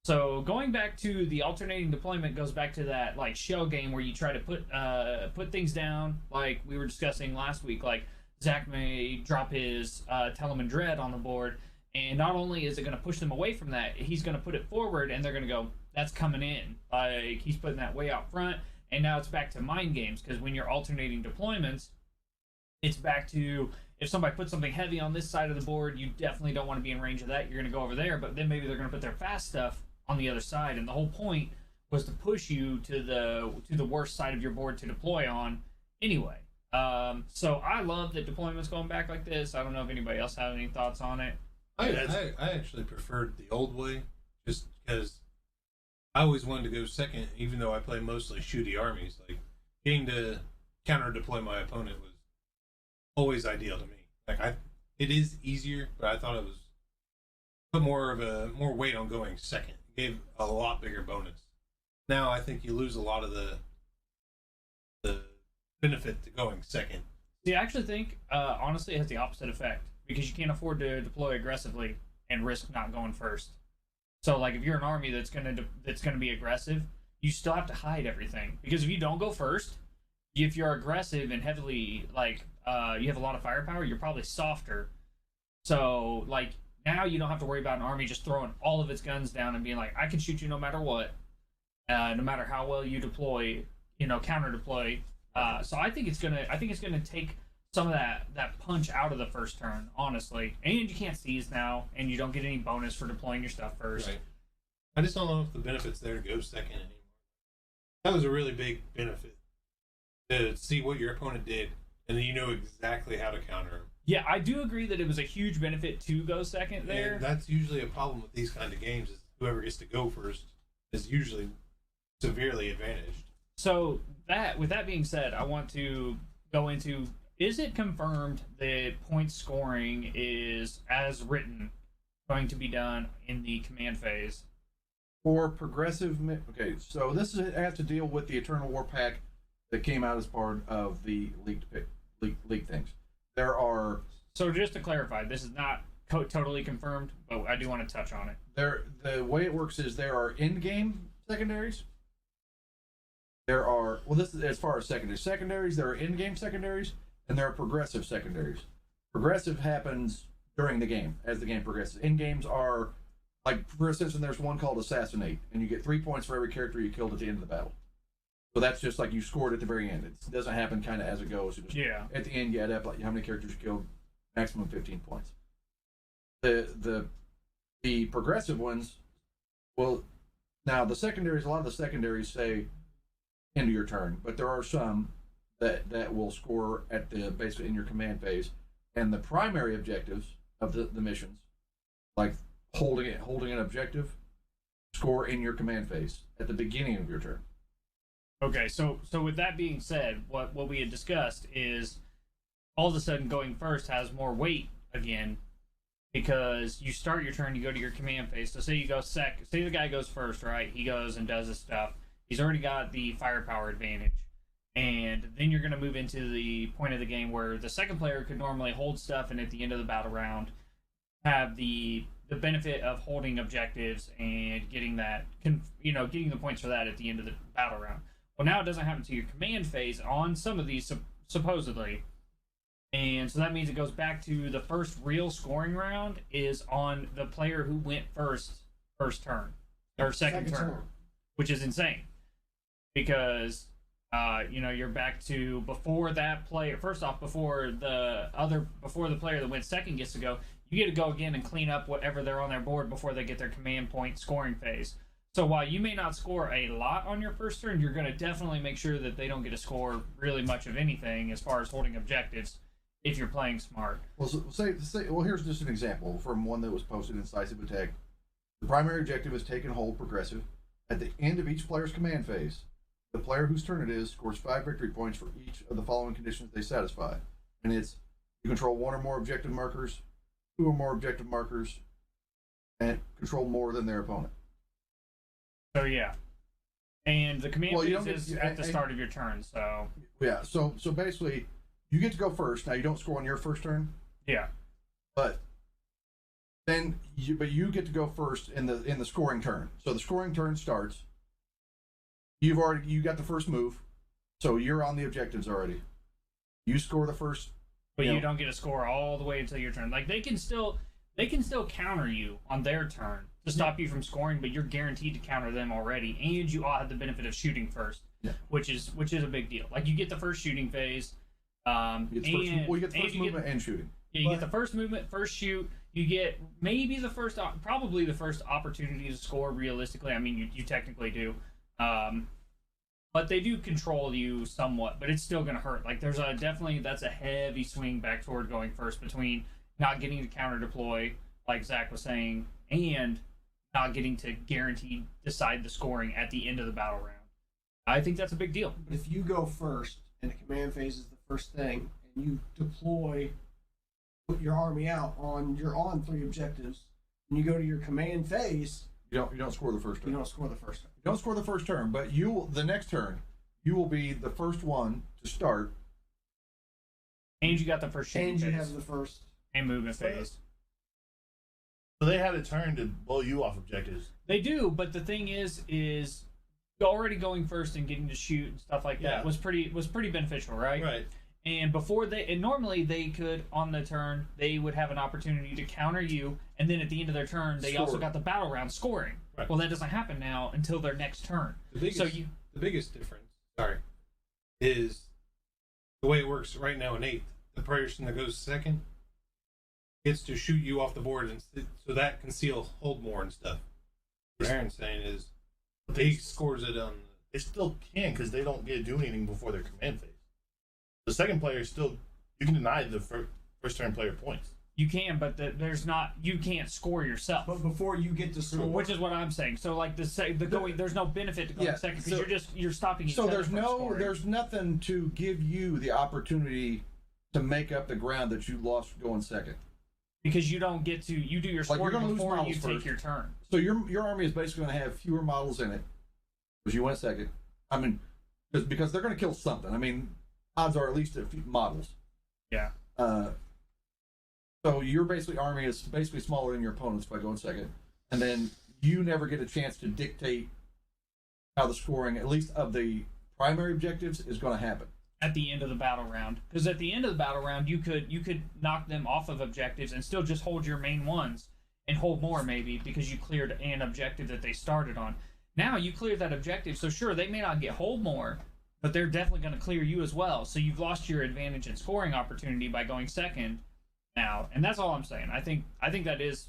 So going back to the alternating deployment goes back to that like shell game where you try to put things down, like we were discussing last week. Like Zach may drop his Telemann Dread on the board, and not only is it going to push them away from that, he's going to put it forward, and they're going to go, that's coming in. Like he's putting that way out front. And now it's back to mind games, because when you're alternating deployments, it's back to, if somebody puts something heavy on this side of the board, you definitely don't want to be in range of that. You're going to go over there, but then maybe they're going to put their fast stuff on the other side. And the whole point was to push you to the worst side of your board to deploy on anyway. So I love that deployment's going back like this. I don't know if anybody else has any thoughts on it. I actually preferred the old way, just because I always wanted to go second, even though I play mostly shooty armies. Like, getting to counter deploy my opponent was always ideal to me. Like, it is easier, but I thought it was put more weight on going second. It gave a lot bigger bonus. Now I think you lose a lot of the benefit to going second. See, I actually think, honestly, it has the opposite effect, because you can't afford to deploy aggressively and risk not going first. So, like, if you're an army that's gonna be aggressive, you still have to hide everything, because if you don't go first, if you're aggressive and heavily you have a lot of firepower, you're probably softer. So, like, now you don't have to worry about an army just throwing all of its guns down and being like, I can shoot you no matter what, no matter how well you deploy, counter deploy. So I think it's gonna take some of that punch out of the first turn, honestly. And you can't seize now, and you don't get any bonus for deploying your stuff first. Right. I just don't know if the benefit's there to go second anymore. That was a really big benefit, to see what your opponent did and then you know exactly how to counter them. Yeah, I do agree that it was a huge benefit to go second there. And that's usually a problem with these kind of games is whoever gets to go first is usually severely advantaged. So with that being said, I want to go into, is it confirmed that point scoring is as written going to be done in the command phase? For progressive, okay, so this has to deal with the Eternal War pack that came out as part of the leaked things. There are So just to clarify, this is not totally confirmed, but I do want to touch on it. the way it works is there are in-game secondaries. There are this is as far as secondaries. There are in-game secondaries, and there are progressive secondaries. Progressive happens during the game as the game progresses. In-games are like, for instance, there's one called Assassinate, and you get 3 points for every character you killed at the end of the battle. So that's just like you scored at the very end. It doesn't happen kind of as it goes. Yeah. At the end, you add up like how many characters you killed, maximum 15 points. The progressive ones, well, now the secondaries, a lot of the secondaries say end of your turn, but there are some that will score at the basically in your command phase, and the primary objectives of the missions, like holding an objective, score in your command phase at the beginning of your turn. Okay, so with that being said, what we had discussed is all of a sudden going first has more weight again because you start your turn, you go to your command phase. So say you go say the guy goes first, right? He goes and does his stuff. He's already got the firepower advantage. And then you're going to move into the point of the game where the second player could normally hold stuff and at the end of the battle round have the benefit of holding objectives and getting that, getting the points for that at the end of the battle round. Well, now it doesn't happen to your command phase on some of these, supposedly. And so that means it goes back to the first real scoring round is on the player who went first turn, or second turn, which is insane. Because, you're back to before that player, first off, before the player that went second gets to go, you get to go again and clean up whatever they're on their board before they get their command point scoring phase. So while you may not score a lot on your first turn, you're going to definitely make sure that they don't get to score really much of anything as far as holding objectives if you're playing smart. Well, here's just an example from one that was posted in Decisive Attack. The primary objective is take and hold progressive. At the end of each player's command phase, the player whose turn it is scores 5 victory points for each of the following conditions they satisfy. And it's you control 1 or more objective markers, 2 or more objective markers, and control more than their opponent. So yeah, and the command phase is at the start of your turn. So yeah, so basically, you get to go first. Now you don't score on your first turn. Yeah, but then you get to go first in the scoring turn. So the scoring turn starts. You got the first move, so you're on the objectives already. You score the first, but you don't get to score all the way until your turn. Like they can still counter you on their turn to stop you from scoring, but you're guaranteed to counter them already, and you all have the benefit of shooting first, which is a big deal. Like you get the first shooting phase, you get the first movement and shooting. Yeah, you get the first movement, first shoot. You get maybe probably the first opportunity to score. Realistically, I mean, you technically do, but they do control you somewhat. But it's still going to hurt. Like that's a heavy swing back toward going first between not getting to counter deploy, like Zach was saying, and not getting to guaranteed decide the scoring at the end of the battle round. I think that's a big deal. But if you go first and the command phase is the first thing, and you put your army out you're on 3 objectives, and you go to your command phase, you don't score the first turn. You don't score the first turn. You don't score the first turn, but the next turn you will be the first one to start. And you got the first shooting and you phase. have the first And movement phase. So they had a turn to blow you off objectives. They do, but the thing is already going first and getting to shoot and stuff like that was pretty beneficial, right? Right. And normally they could, on the turn, they would have an opportunity to counter you, and then at the end of their turn, they also got the battle round scoring. Right. Well, that doesn't happen now until their next turn. The biggest difference, is the way it works right now in 8th. The person that goes second gets to shoot you off the board, and so that can hold more and stuff. What Aaron's saying is, he scores it on. They still can because they don't get to do anything before their command phase. the second player is still, you can deny the first turn player points. You can, but there's not. You can't score yourself. But before you get to score, Which is what I'm saying. So like the going, there's no benefit to going Yeah, second because so- you're stopping each So other there's from scoring. there's nothing to give you the opportunity to make up the ground that you lost going second. because you don't get to you do your Like, you're scoring gonna lose before you models take first. your turn. So your army is basically going to have fewer models in it because you went second. I mean, because they're going to kill something. I mean, odds are at least a few models. Yeah. So your basically army is basically smaller than your opponent's by going second, and then you never get a chance to dictate how the scoring, at least of the primary objectives, is going to happen. At the end of the battle round, because at the end of the battle round, you could knock them off of objectives and still just hold your main ones and hold more maybe because you cleared an objective that they started on. Now you clear that objective, so sure they may not get hold more, but they're definitely going to clear you as well. So you've lost your advantage in scoring opportunity by going second now, and that's all I'm saying. I think that is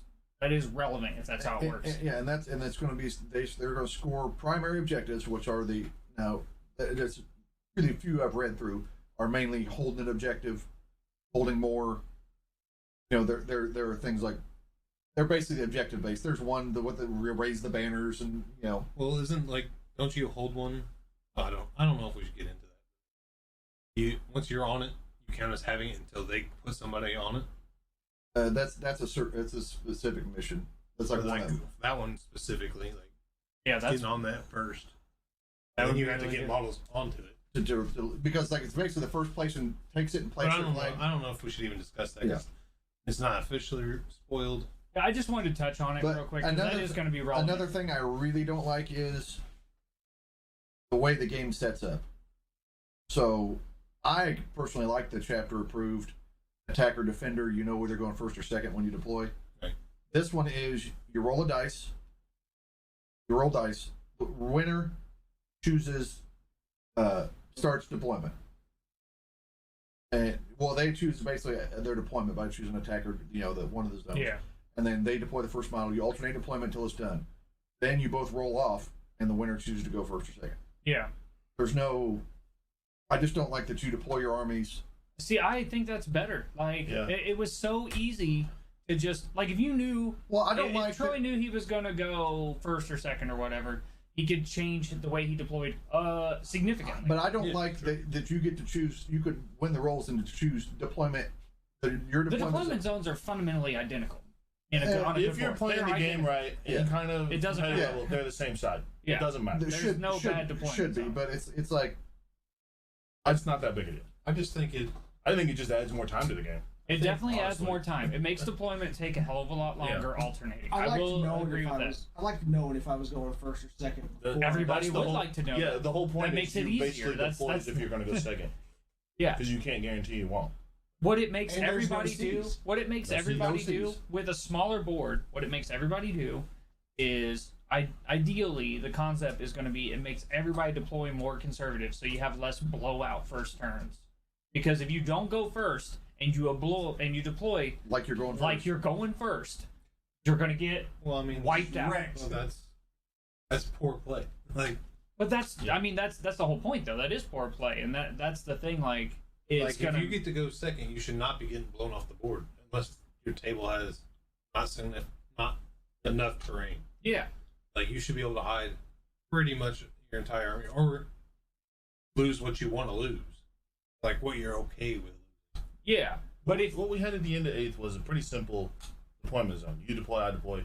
relevant if that's how it works. Yeah, and that's going to be they're going to score primary objectives, which are the now there's really few I've read through are mainly holding an objective, holding more. You know, there are things like they're basically objective based. There's one what the raise the banners and you know. Well, isn't like don't you hold one? I don't know if we should get into that. You once you're on it, you count as having it until they put somebody on it. That's a specific mission. That's like, Like that one specifically, like Yeah, that's getting on that first. That And would then you be have to really get good. models onto it. because like it's basically the first place and takes it and But places it. I don't know if we should even discuss that. 'Cause it's not officially spoiled. I just wanted to touch on it But real quick because that is going to be relevant. Another thing I really don't like is the way the game sets up. So I personally like the chapter approved attacker defender. You know whether they're going first or second when you deploy. Right. This one is you roll a dice. You roll dice. The winner chooses starts deployment. And well, they choose basically their deployment by choosing attacker. You know, the one of the zones. Yeah. And then they deploy the first model. You alternate deployment until it's done. Then you both roll off, and the winner chooses to go first or second. Yeah. There's no. I just don't like that you deploy your armies. See, I think that's better. Like, Yeah. it was so easy to just like if you knew. Well, I don't if like Troy that- knew he was gonna go first or second or whatever. He could change the way he deployed significantly. But I don't Yeah, like sure. that you get to choose. You could win the rolls and choose deployment. Your the deployment. deployment zones are fundamentally identical. On a If good you're board. playing They're the game identical. right, Yeah. and kind of It doesn't competitive matter. level, they're the same side. Yeah. It doesn't matter. There's no bad deployment Should be, zone. but it's like It's not that big a deal. I just think it. I think it just adds more time to the game. It definitely adds honestly. more time. It makes deployment take a hell of a lot longer alternating. I like will to know agree if with I that. was. I like to know if I was going first or second. The- before- Everybody that's the would whole- like to know Yeah, that. the whole point That is makes it you easier. basically That's- deploy that's- if you're going to go second, Yeah. because you can't guarantee you won't. What it makes And there's no everybody do, Cs. what it makes No Cs. everybody No do Cs. with a smaller board, what it makes everybody do is ideally the concept is going to be it makes everybody deploy more conservative so you have less blowout first turns. Because if you don't go first and you deploy like you're going first. like you're going first, you're going to get Well, I mean, wiped out. Well, that's poor play. Like But that's I mean that's the whole point though. That is poor play and that's the thing like it's if going you get to go second, you should not be getting blown off the board unless your table has not enough terrain. yeah. Like you should be able to hide pretty much your entire army, or lose what you want to lose, like what you're okay with. Yeah. But if what we had at the end of 8th was a pretty simple deployment zone. You deploy, I deploy.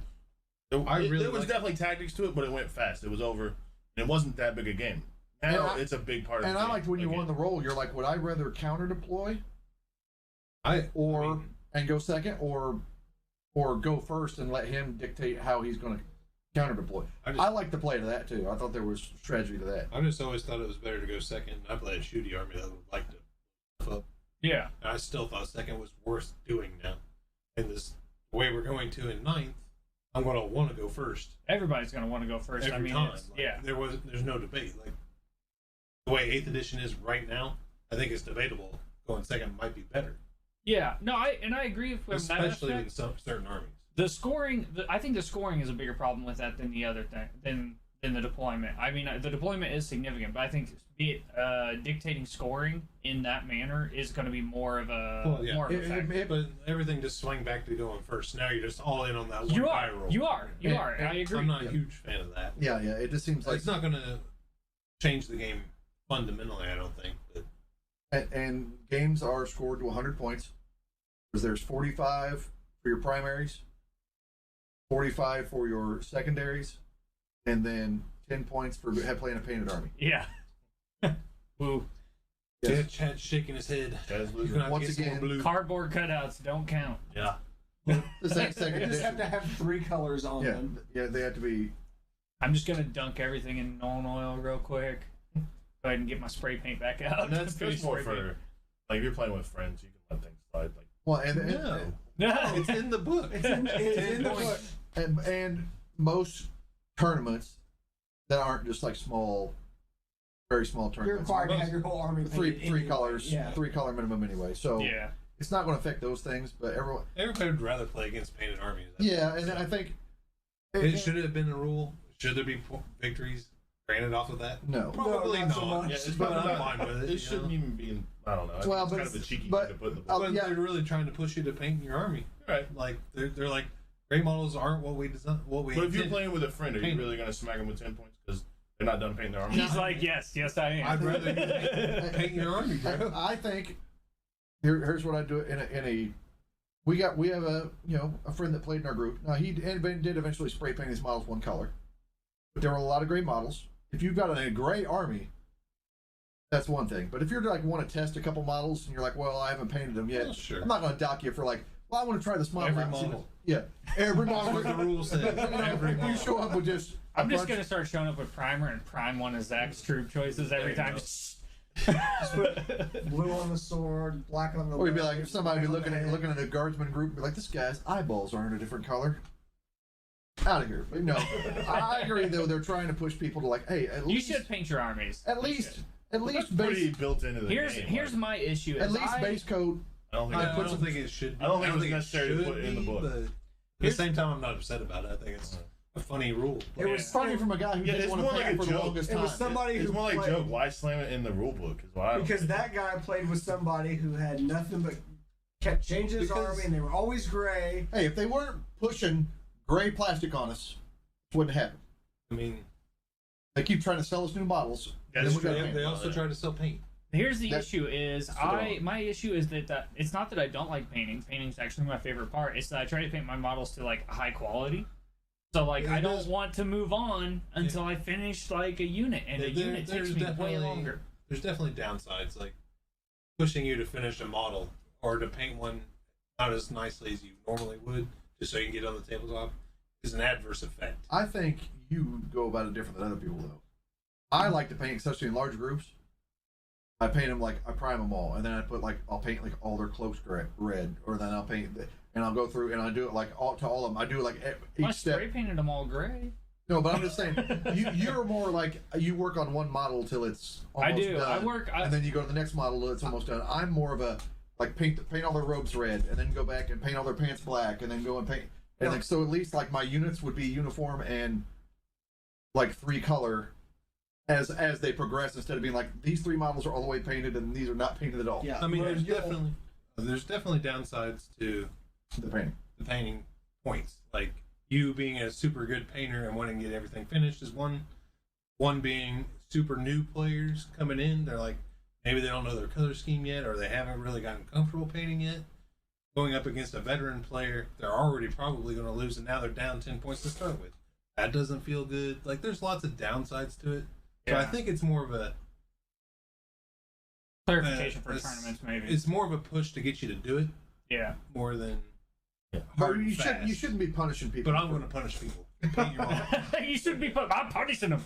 There was like- definitely tactics to it, but it went fast. It was over, and it wasn't that big a game. Now it's a big part of and the I game. liked when you again. won the roll. You're like, would I rather counter deploy I or and go second, or go first and let him dictate how he's going to counter deploy? I like the play to that too. I thought there was strategy to that. I just always thought it was better to go second. I played a shooty army that would like to stuff up. yeah. And I still thought second was worth doing now. And this the way we're going to in 9th, I'm going to want to go first Everybody's going to want to go first. every I mean, time. it's- Like, yeah. there's no debate. Like the way 8th edition is right now, I think it's debatable. Going second might be better, Yeah, no, I agree with that especially aspect. in some certain armies. The scoring, I think the scoring is a bigger problem with that than the other thing, than than the deployment. I mean, the deployment is significant, but I think dictating scoring in that manner is going to be more of a more of a factor. But everything just swing back to going first. Now you're just all in on that one You die are. roll. You are. You are. I agree. I'm not a huge fan of that. Yeah, it just seems like It's not going to change the game fundamentally, I don't think. But and games are scored to 100 points because there's 45 for your primaries, 45 for your secondaries, and then 10 points for playing a painted army. Yeah. Woo. yeah, Chad's shaking his head. Chad's You're losing. gonna have to Once get some more again, blue. Cardboard cutouts don't count. Yeah. This ain't second You just have edition. to have 3 colors on Yeah, them. yeah, they have to be. I'm just gonna dunk everything in Nolan oil real quick. Go ahead and get my spray paint back out. And that's Finish more spray paint. for like if you're playing with friends, you can let things slide. Like Well, and No, No. it's in the book. It's in the book. and most tournaments that aren't just like small, very small You're tournaments. required to have your whole army three painted anyway. colors, Yeah. 3 color minimum anyway. So Yeah. it's not going to affect those things. But everyone, Everybody would rather play against painted armies. yeah, and I think It should have been a rule. Should there be victories granted off of that? no. Probably not not. so much. yeah, it's but probably I'm not, fine with it. It shouldn't even be in. I don't know. I Well, think but it's kind of a cheeky but- thing to put in the book. Oh, But yeah. they're really trying to push you to paint your army. Right. Like they're like gray models aren't what we design. What we. But if you're intended. playing with a friend, are you Paint. really going to smack them with 10 points because they're not done painting their army? He's like, yes, I am. I'd rather you paint your army. Bro. I think here's what I do in a we have a friend that played in our group. Now he did eventually spray paint his models one color, but there were a lot of gray models. If you've got a gray army, that's one thing. But if you're like want to test a couple models and you're like, well, I haven't painted them yet, Well, sure. I'm not going to dock you for like, well, I want to try this model. Every out and see model. what-" Yeah, every That's model. what the rule says. Every If you model. show up with just a I'm just bunch- gonna start showing up with primer and prime one of Zach's troop choices every There you time. Blue on the sword, black on the. Or you'd be leg, like, if somebody be white on looking the at head. looking at a guardsman group, be like, this guy's eyeballs aren't a different color. Out of here. But no, I agree though. They're trying to push people to like, hey, at You least, should paint your armies. at least That's base, pretty built into the Here's game. here's like, my issue. at is least I- base coat. I don't think. I that's- don't think it should be. I don't think it was it necessary to should put it in the be, book. But at the same time, I'm not upset about it. I think it's a funny rule. It was funny from a guy who Yeah, didn't it's want more to like paint a for the joke. longest It time. was somebody It's who more like played, joke. Why slam it in the rule book? Is why I don't because think- that guy played with somebody who had nothing but kept changing his Because- army, and they were always gray. Hey, if they weren't pushing gray plastic on us, it wouldn't happen. I mean, They keep trying to sell us new models. That's then we gotta true. paint. they also try to sell paint. Here's the That- issue is wrong. my issue is that it's not that I don't like painting. Painting's actually my favorite part. It's that I try to paint my models to like high quality. So like It I don't does- want to move on until I finish like a unit, and a There- unit takes there's me way definitely- longer. There's definitely downsides, like pushing you to finish a model or to paint one not as nicely as you normally would, just so you can get on the tabletop, is an adverse effect. I think you go about it different than other people, though. I like to paint, especially in large groups. I paint them like I prime them all, and then I put like I'll paint like all their cloaks red, or then I'll paint and I'll go through and I do it like all to all of them. I do it like I each step. spray painted them all gray. No, but I'm just saying you're more like you work on one model till it's almost I do. done, I and then you go to the next model till it's almost done. I'm more of a like paint all their robes red, and then go back and paint all their pants black, and then go and paint. And like, so at least like my units would be uniform and like 3 color as they progress, instead of being like these 3 models are all the way painted and these are not painted at all. Yeah, I mean, whereas there's definitely downsides to The painting. the painting points. Like you being a super good painter and wanting to get everything finished is one. One being super new players coming in, they're like maybe they don't know their color scheme yet, or they haven't really gotten comfortable painting yet. Going up against a veteran player, they're already probably going to lose, and now they're down 10 points to start with. That doesn't feel good. Like there's lots of downsides to it. So I Yeah. think it's more of a Clarification for it's- tournaments, maybe. It's more of a push to get you to do it Yeah. more than But hard and you fast. shouldn't be punishing people. But I'm going to punish people. Paint your model. You should be put. I'm punishing them.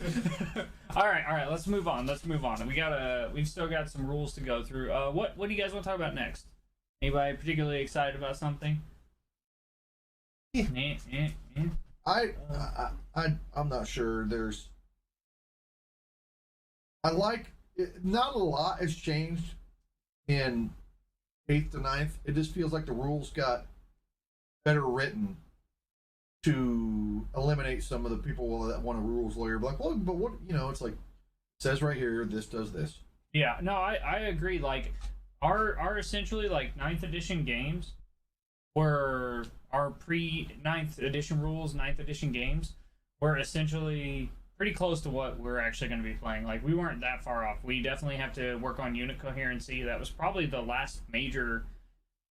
all right. Let's move on. We've still got some rules to go through. What do you guys want to talk about next? Anybody particularly excited about something? I'm not sure. I like not a lot has changed in 8th to 9th. It just feels like the rules got better written to eliminate some of the people that want a rules lawyer. Be like, well, but what, it's like, it says right here, this does this. Yeah, no, I agree. Like, our essentially, like, 9th edition games were our pre-9th edition rules, 9th edition games were essentially pretty close to what we're actually going to be playing. Like, we weren't that far off. We definitely have to work on unit coherency. That was probably the last major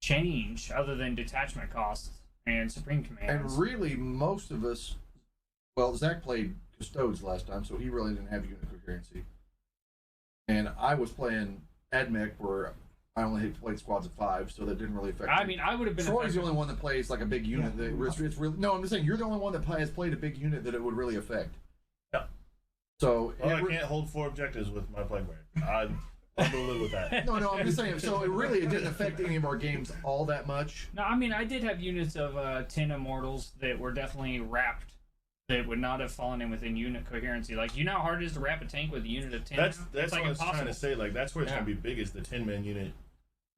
change other than detachment costs and supreme commands. And really, most of us, well, Zach played Custodes last time, so he really didn't have unit coherency. And I was playing AdMech, where I only had played squads of 5, so that didn't really affect me. I mean, I would have been. Troy's the only one that plays like a big unit. Yeah. It's really, no, I'm just saying, you're the only one that has played a big unit that it would really affect. Yeah. So Well, I can't hold 4 objectives with my plague bearer. I'll go live with that. No, I'm just saying. So it didn't affect any of our games all that much. No, I mean, I did have units of 10 immortals that were definitely wrapped. That would not have fallen in within unit coherency. Like, you know how hard it is to wrap a tank with a unit of 10? That's It's like what I was impossible. trying to say. Like, that's where it's Yeah. going to be big, is the 10-man unit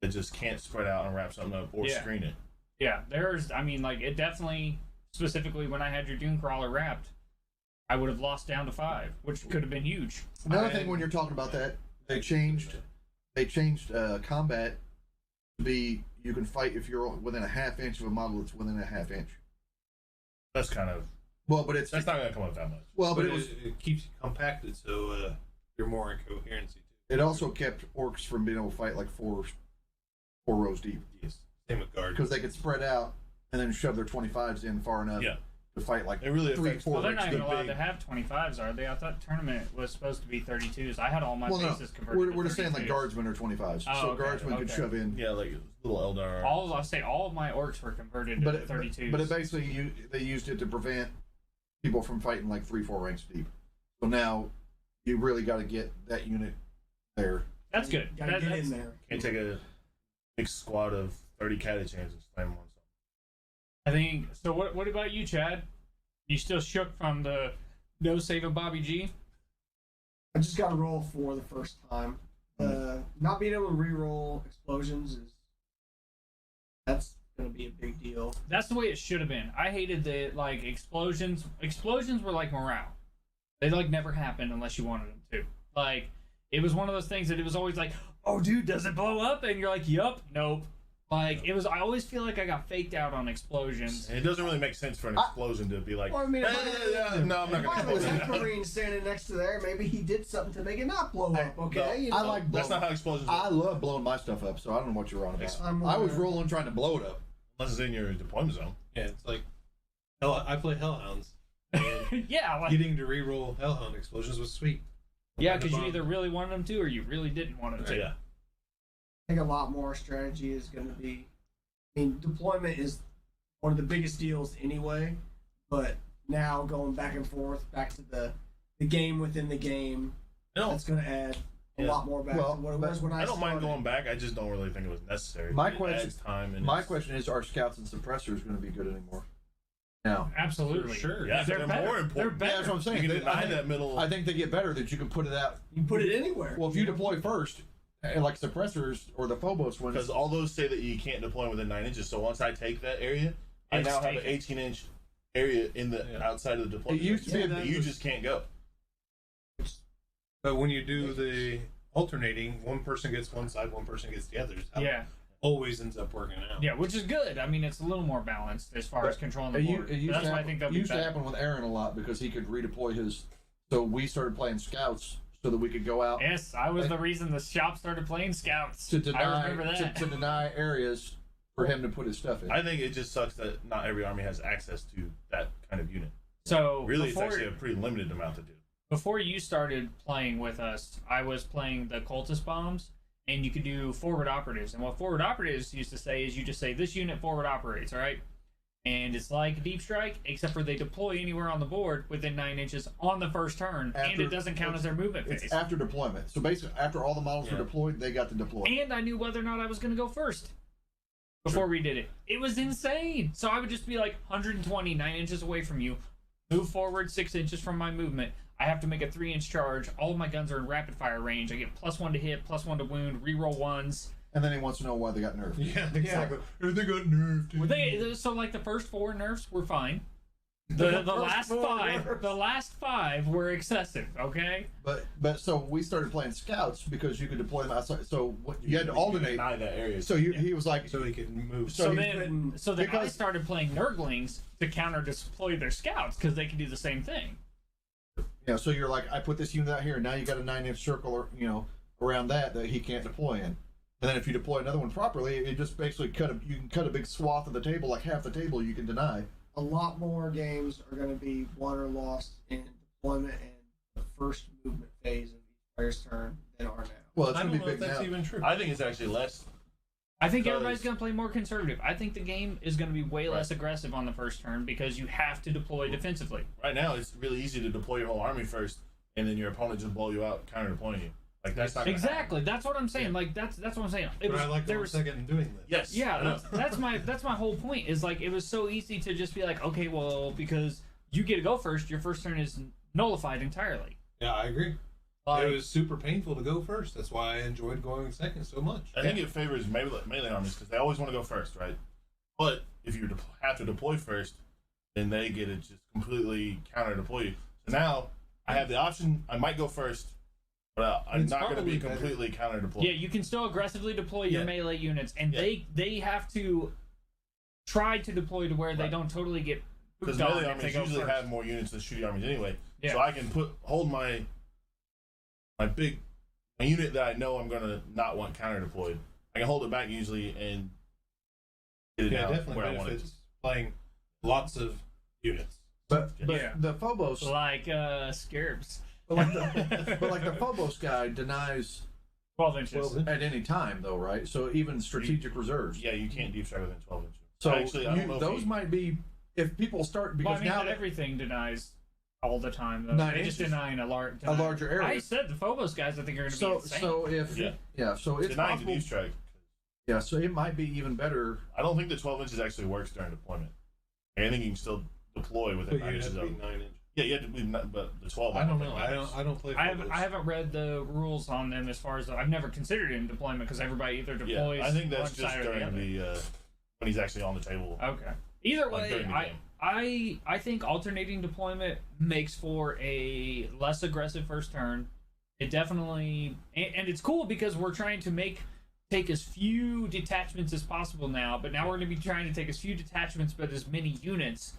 that just can't spread out and wrap something up or Yeah. screen it. Yeah, I mean, like, it definitely, specifically when I had your Dune Crawler wrapped, I would have lost down to 5, which could have been huge. Another thing, when you're talking about that, they changed combat to be, you can fight if you're within a half inch of a model that's within a half inch. That's kind of... Well, but it's That's not going to come up that much. well, but But it keeps you compacted, so you're more in coherency too. it also kept orcs from being able to fight like four rows deep, Yes. Same with guard. because they could spread out and then shove their 25s in far enough Yeah. to fight like It really 3, affects 4 Well, they're ranks not even deep. allowed to have 25s, are they? I thought tournament was supposed to be 32s. I had all my Well, no, bases converted we're to just saying like 32s. guardsmen are 25s, Oh, so okay, guardsmen could okay. shove in. Yeah, like little Eldar. All of my orcs were converted to But 32s. but it basically they used it to prevent people from fighting like 3-4 ranks deep. So now you really got to get that unit there. That's good. Gotta get That's- in there. Can't take a mixed squad of 30 catachans and slam them on something. I think so. What about you, Chad? You still shook from the no save of Bobby G? I just got to roll 4 the first time. Not being able to re-roll explosions that's going to be a big deal. That's the way it should have been. I hated the like explosions. Explosions were like morale. They like never happened unless you wanted them to. Like it was one of those things that it was always like, oh dude, does it blow up? And you're like, yup, nope. Like it was. I always feel like I got faked out on explosions. And it doesn't really make sense for an explosion to be like, Well, I mean, no, I'm not Why going was to that Marine standing next to there? Maybe he did something to make it not blow up. Okay, you I know? like That's blowing. not how explosions I work. love blowing my stuff up, so I don't know what you're on about. I'm I was aware. rolling trying to blow it up. Unless it's in your deployment zone. Yeah, it's like I play Hellhounds, and Yeah, like, getting to reroll Hellhound explosions was sweet. yeah, On the because you bomb. either really wanted them to or you really didn't want them So to. yeah. I think a lot more strategy is going to be. I mean, deployment is one of the biggest deals anyway, but now going back and forth, back to the game within the game, No, that's going to add a Yeah. lot more back Well, to what it but was when I I don't mind started. going back. I just don't really think it was necessary. My It question- adds time. And My it's- question is, are scouts and suppressors going to be good anymore? Now, Absolutely. Sure. Yeah, They're they're better. more They're important. better. yeah, that's what I'm You saying. can They- deny I think- that middle. I think they get better that you can put it out. You put it anywhere. Well, if you deploy first, like suppressors or the Phobos ones, Because all those say that you can't deploy within 9 inches. So once I take that area, I It's now have an taken. 18-inch area in the Yeah. outside of the deployment. It used to be zone a- that you just can't go. But when you do the alternating, one person gets one side, one person gets the other. It's how it Yeah, always ends up working out. yeah, which is good. I mean, it's a little more balanced as far as controlling the it, board. used That's to why I happen, think they'll it be used to better. happen with Aaron a lot because he could redeploy his. So we started playing scouts so that we could go out Yes, I was the reason the shop started playing scouts. to I deny remember that. to deny areas for him to put his stuff in. I think it just sucks that not every army has access to that kind of unit. So Really, before, it's actually a pretty limited amount to do. before you started playing with us, I was playing the cultist bombs, and you could do forward operatives. And what forward operatives used to say is you just say this unit forward operates, all right? And it's like deep strike, except for they deploy anywhere on the board within 9 inches on the first turn, and After- it doesn't count as their movement phase. It's after deployment. So basically, after all the models were Yeah. deployed, they got to deploy. And I knew whether or not I was going to go first before we did it. It was insane. So I would just be like 120, 9 inches away from you, move forward 6 inches from my movement. I have to make a 3-inch charge. All of my guns are in rapid fire range. I get +1 to hit, +1 to wound, reroll ones. And then he wants to know why they got nerfed. Yeah, exactly. Or they got nerfed. Were they so like the first 4 nerfs were fine. The last five were excessive. Okay. But so we started playing scouts because you could deploy them outside. So you had to alternate. Deny that area. So he was like, So he could move. So you then couldn't- I because- started playing Nurglings to counter deploy their scouts because they can do the same thing. so you're like, I put this unit out here, and now you got a 9-inch circle, or around that he can't deploy in. And then if you deploy another one properly, it just basically you can cut a big swath of the table, like half the table you can deny. A lot more games are going to be won or lost in deployment and the first movement phase of each player's turn than are now. Well, it's I going don't to know be if big that's now. even true. I think it's actually less. I think Because- everybody's going to play more conservative. I think the game is going to be way less aggressive on the first turn because you have to deploy defensively. Right now, it's really easy to deploy your whole army first, and then your opponent just blow you out, counter deploying you. Like that's not gonna Exactly. That's what I'm saying. Like that's what I'm saying. But I like there going was second and doing this. Yes. Yeah, I know. that's my whole point. Is like it was so easy to just be like, okay, well, because you get to go first, your first turn is nullified entirely. Yeah, I agree. Like, It was super painful to go first. That's why I enjoyed going second so much. I think it favors melee armies because they always want to go first, right? But if you have to deploy first, then they get to just completely counter deploy you. So now I have the option. I might go first, but I'm It's not going to be probably better. completely counter deployed. yeah, you can still aggressively deploy your Yeah. melee units, and Yeah. they have to try to deploy to where they Right. don't totally get Because pooped on melee if they armies go usually first. have more units than shooting armies anyway. Yeah. So I can hold my unit that I know I'm gonna not want counter deployed. I can hold it back usually and get it Yeah, down definitely where I want it. benefits playing lots of units. But Yeah. the Phobos, like scarabs. but like the Phobos guy denies 12 inches. 12 inches. at any time, though, right? So even strategic reserves. Yeah, you can't deep strike within 12 inches. So Actually, I don't know if those you- might be if people start Well, because I mean, now not that everything denies all the time. Though. 9 They just inches. denying a larger area. I said the Phobos guys, I think, are going to be so insane. so if Yeah. so it's denying the possible. deep strike. Yeah, so it might be even better. I don't think the 12 inches actually works during deployment. I think you can still deploy But within you 9 have inches to of. be 9 inches. Yeah, you have to be, but the 12. I don't know. think I don't play. I Phobos. haven't read the rules on them as far as I've never considered it in deployment because everybody either deploys. Yeah, I think that's one just side or the during other. the when he's actually on the table. Okay. Either Like way, during the game. I think alternating deployment makes for a less aggressive first turn. It definitely and it's cool because we're trying to take as few detachments as possible now, but now we're going to be trying to take as few detachments but as many units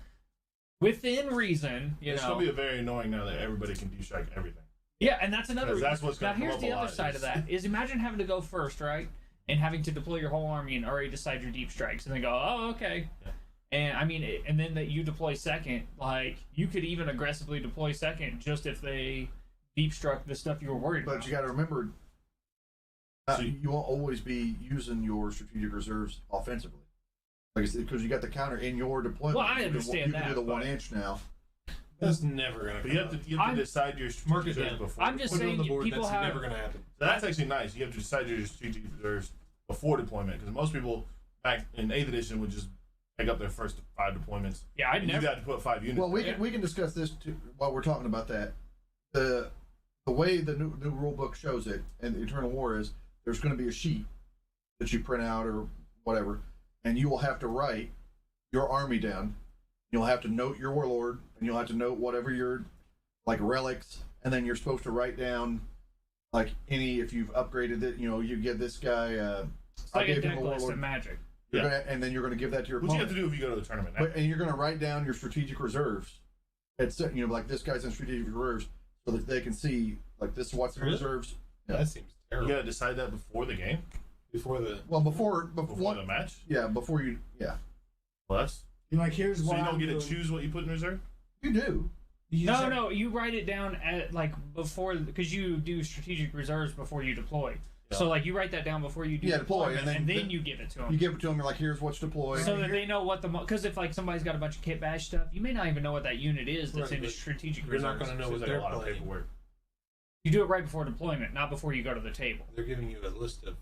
within reason. It's gonna be very annoying now that everybody can deep strike everything. Yeah, and that's another. 'Cause that's what's now gonna come here's up the a other lot side of is- that is imagine having to go first, right, and having to deploy your whole army and already decide your deep strikes, and they go, oh, okay. Yeah. And I mean, and then that you deploy second, like you could even aggressively deploy second just if they deep struck the stuff you were worried But about. you got to remember, So you won't always be using your strategic reserves offensively, like because you got the counter in your deployment. Well, I You can do- understand you can do that, the but- 1 inch now. That's never gonna. But you have to I'm- decide your Mark it strategic down. before. I'm just Put it on saying the board. people That's have. never gonna happen. So that's actually nice. You have to decide your strategic reserves before deployment because most people back in 8th edition would just pick up their first 5 deployments. Yeah, I'd And you never. got to put 5 units. Well, we Yeah. can discuss this too, while we're talking about that. The way the new rule book shows it in the Eternal War is there's going to be a sheet that you print out or whatever, and you will have to write your army down. You'll have to note your warlord, and you'll have to note whatever your like relics, and then you're supposed to write down like any if you've upgraded it. You know, you give this guy. It's I like a gave him deck a list of warlord, Magic. Yeah. and then you're going to give that to your What you opponent. have to do if you go to the tournament. And you're going to write down your strategic reserves. It's like this guy's in strategic reserves, so that they can see like this is what's in Really? reserves. That seems You terrible. got to decide that before the game, Before the Well, before before the match. before you Well, that's You're like, here's so what you don't I'm get to doing. choose what you put in reserve. you do. You No, just have- no, you write it down at like before because you do strategic reserves before you deploy. Yeah. So like you write that down before you do Yeah, deploy, deployment, and then- and then you give it to them. You give it to them. You're like, here's what's deployed. So that they know what the because if like somebody's got a bunch of kit bash stuff, you may not even know what that unit is that's Right, in the but strategic you're not reserves. gonna know Seems what like a they're lot of playing. paperwork. You do it right before deployment, not before you go to the table. They're giving you a list of.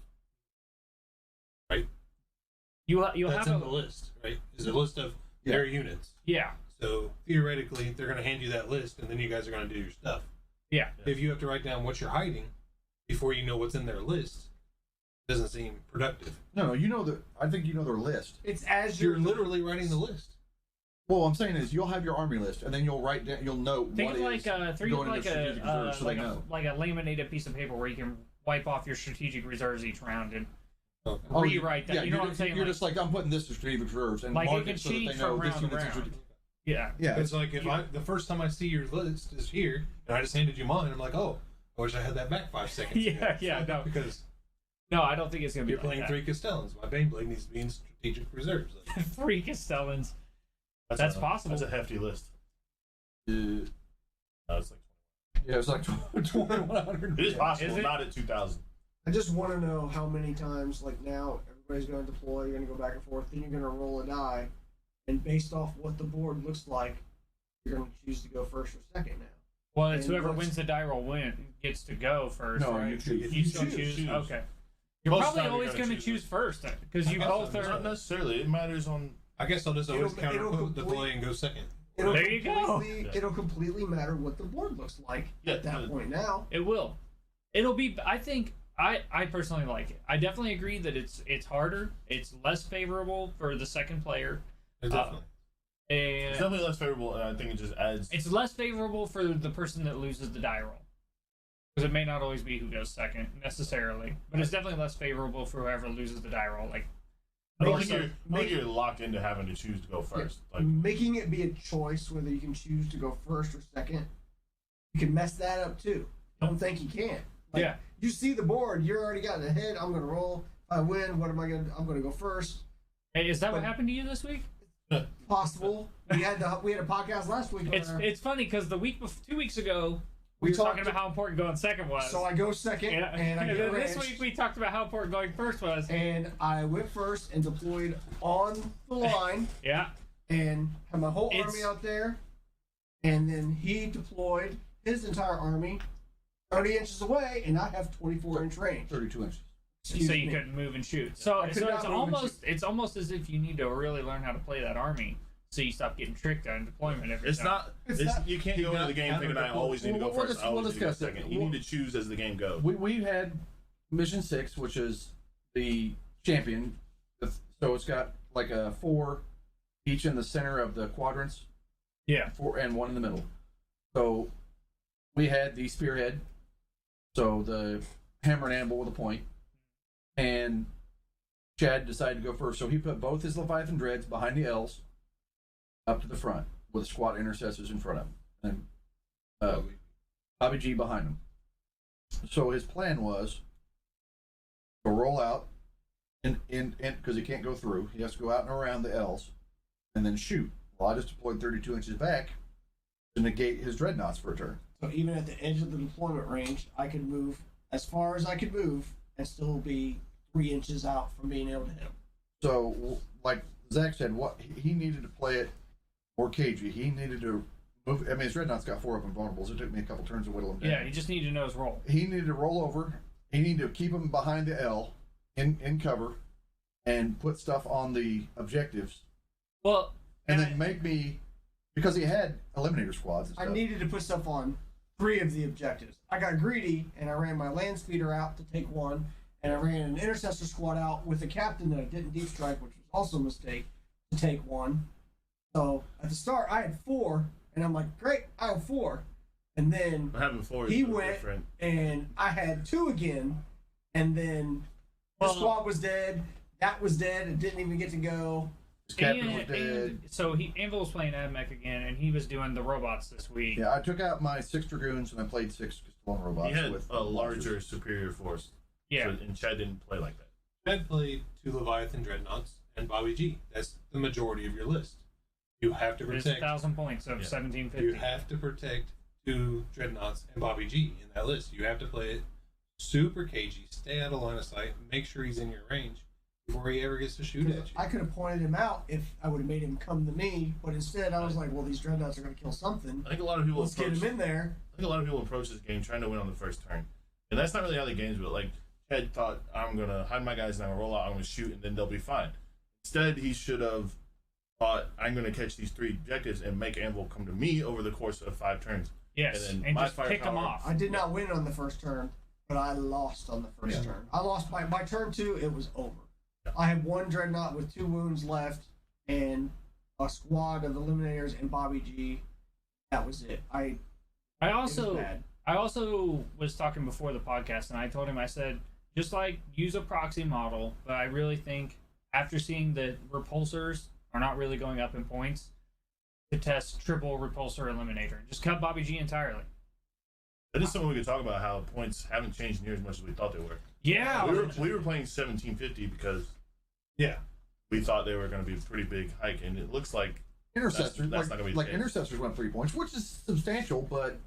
You'll That's have in a the list, right? Is a list of Yeah. their units. yeah So theoretically, they're going to hand you that list, and then you guys are going to do your stuff. yeah. If you have to write down what you're hiding before you know what's in their list, doesn't seem productive. no, you know I think you know their list. It's as You're you're literally writing the list. Well, what I'm saying is you'll have your army list, and then you'll write down. You'll note Think what of like is a going into strategic reserves, so they know. like a laminated piece of paper where you can wipe off your strategic reserves each round and Okay. rewrite that. Yeah, you know you're, what I'm saying? You're just like I'm putting this to strategic reserves and Like, it mark can it so that they change know from this round to unit's in round. strategic. yeah. Yeah, It's like if the first time I see your list is here, and I just handed you mine, I'm like, oh, I wish I had that back 5 seconds. Yeah, ago. yeah, no. Because No, I don't think it's gonna be you're playing like 3 Castellans. My Baneblade needs to be in strategic reserves. Like, that. 3 Castellans. That's possible. That's a hefty list. No, it's like yeah, it's like 2100. it is possible, Is it? not at 2000. I just want to know how many times, like now, everybody's going to deploy, you're going to go back and forth, then you're going to roll a die, and based off what the board looks like, you're going to choose to go first or second now. Well, it's And whoever what's- wins the die roll gets to go first, No, right? you choose. You still choose. choose. Okay. You're Most probably of the time always you're going gonna to choose first because you Most both of the Not are. necessarily. It matters on. I guess I'll just always It'll counter complete- deploy and go second. There you go. It'll completely matter what the board looks like Yeah, at that but- point now. It will. It'll be. I think. I personally like it. I definitely agree that it's harder. It's less favorable for the second player, Definitely. It's and definitely less favorable, and I think it just adds. it's less favorable for the person that loses the die roll. Because it may not always be who goes second necessarily, but it's definitely less favorable for whoever loses the die roll. Like, I don't Make- think you're, I don't think you're locked into having to choose to go first. Like, Making it be a choice whether you can choose to go first or second, you can mess that up too. Don't think you can. Like, Yeah. You see the board, you're already got ahead. I'm going to roll. If I win, what am I going to? I'm going to go first. hey, is that what But- happened to you this week? Possible. We had a podcast last week. It's funny because 2 weeks ago we were talked talking about how important going second was. So I go second, Yeah. and I get then this ranched. week we talked about how important going first was. And I went first and deployed on the line Yeah. and had my whole It's- army out there. And then he deployed his entire army 30 inches away, and I have 24-inch range. 32 inches. Excuse So you me. couldn't move and shoot. So, I could so not it's move and almost as if you need to really learn how to play that army, so you stop getting tricked on deployment every it's time. not. It's It's not- you can't you go into got the game thinking I counter- always need to go We'll first. I we'll always need to go discuss it. second. You need to choose as the game goes. We had mission 6, which is the champion. So it's got like a 4 each in the center of the quadrants. Yeah. 4 and 1 in the middle. So we had the spearhead. So the hammer and anvil with a point. And Chad decided to go first. So he put both his Leviathan Dreads behind the L's up to the front with squad intercessors in front of him. And Bobby G behind him. So his plan was to roll out in because he can't go through. He has to go out and around the L's and then shoot. Well, I just deployed 32 inches back to negate his dreadnoughts for a turn. So even at the edge of the deployment range, I could move as far as I could move and still be 3 inches out from being able to hit him. So, like Zach said, what he needed to play it more cagey. He needed to move. I mean, his dreadnoughts got 4 up invulnerables. It took me a couple turns to whittle him down. Yeah, you just need to know his role. He needed to roll over. He needed to keep him behind the L in cover and put stuff on the objectives. Well, And and then make me, because he had eliminator squads and I stuff. needed to put stuff on 3 of the objectives. I got greedy and I ran my land speeder out to take 1, and I ran an intercessor squad out with a captain that I didn't deep strike, which was also a mistake, to take 1. So at the start I had 4, and I'm like, great, I have 4. And then Having 4 he is went different. and I had 2 again, and then the Well- squad was dead. That was dead. It didn't even get to go. His captain was dead. and so Anvil was playing AdMech again, and he was doing the robots this week. Yeah, I took out my 6 dragoons and I played 6 Castellan robots. He had with a larger superior force. Yeah. So, and Chad didn't play like that. Chad played 2 Leviathan Dreadnoughts and Bobby G. That's the majority of your list. You have to There's protect. 1,000 points of Yeah. 1750. You have to protect 2 Dreadnoughts and Bobby G in that list. You have to play it super cagey, stay out of line of sight, make sure he's in your range before he ever gets to shoot at you. I could have pointed him out if I would have made him come to me, but instead I was like, well, these dreadnoughts are going to kill something. I think a lot of people Let's get approach. him in there. I think a lot of people approach this game trying to win on the first turn, and that's not really how the game's built. Like Chad thought, I'm gonna hide my guys and I'm gonna roll out, I'm gonna shoot, and then they'll be fine. Instead, he should have thought, I'm gonna catch these 3 objectives and make Anvil come to me over the course of 5 turns. Yes, And then and my just pick them firepower- off. I did not win on the first turn, but I lost on the first turn. I lost by turn 2, it was over. I had 1 dreadnought with 2 wounds left, and a squad of Eliminators and Bobby G. That was it. I It also was bad. I also was talking before the podcast, and I told him, I said, just like use a proxy model, but I really think after seeing that repulsors are not really going up in points, to test triple repulsor eliminator. Just cut Bobby G entirely. That is something we could talk about, how points haven't changed near as much as we thought they were. Yeah. We were playing 1750 because Yeah. we thought they were going to be a pretty big hike, and it looks like Intercessors, That's not gonna be the like case. intercessors went 3 points, which is substantial, but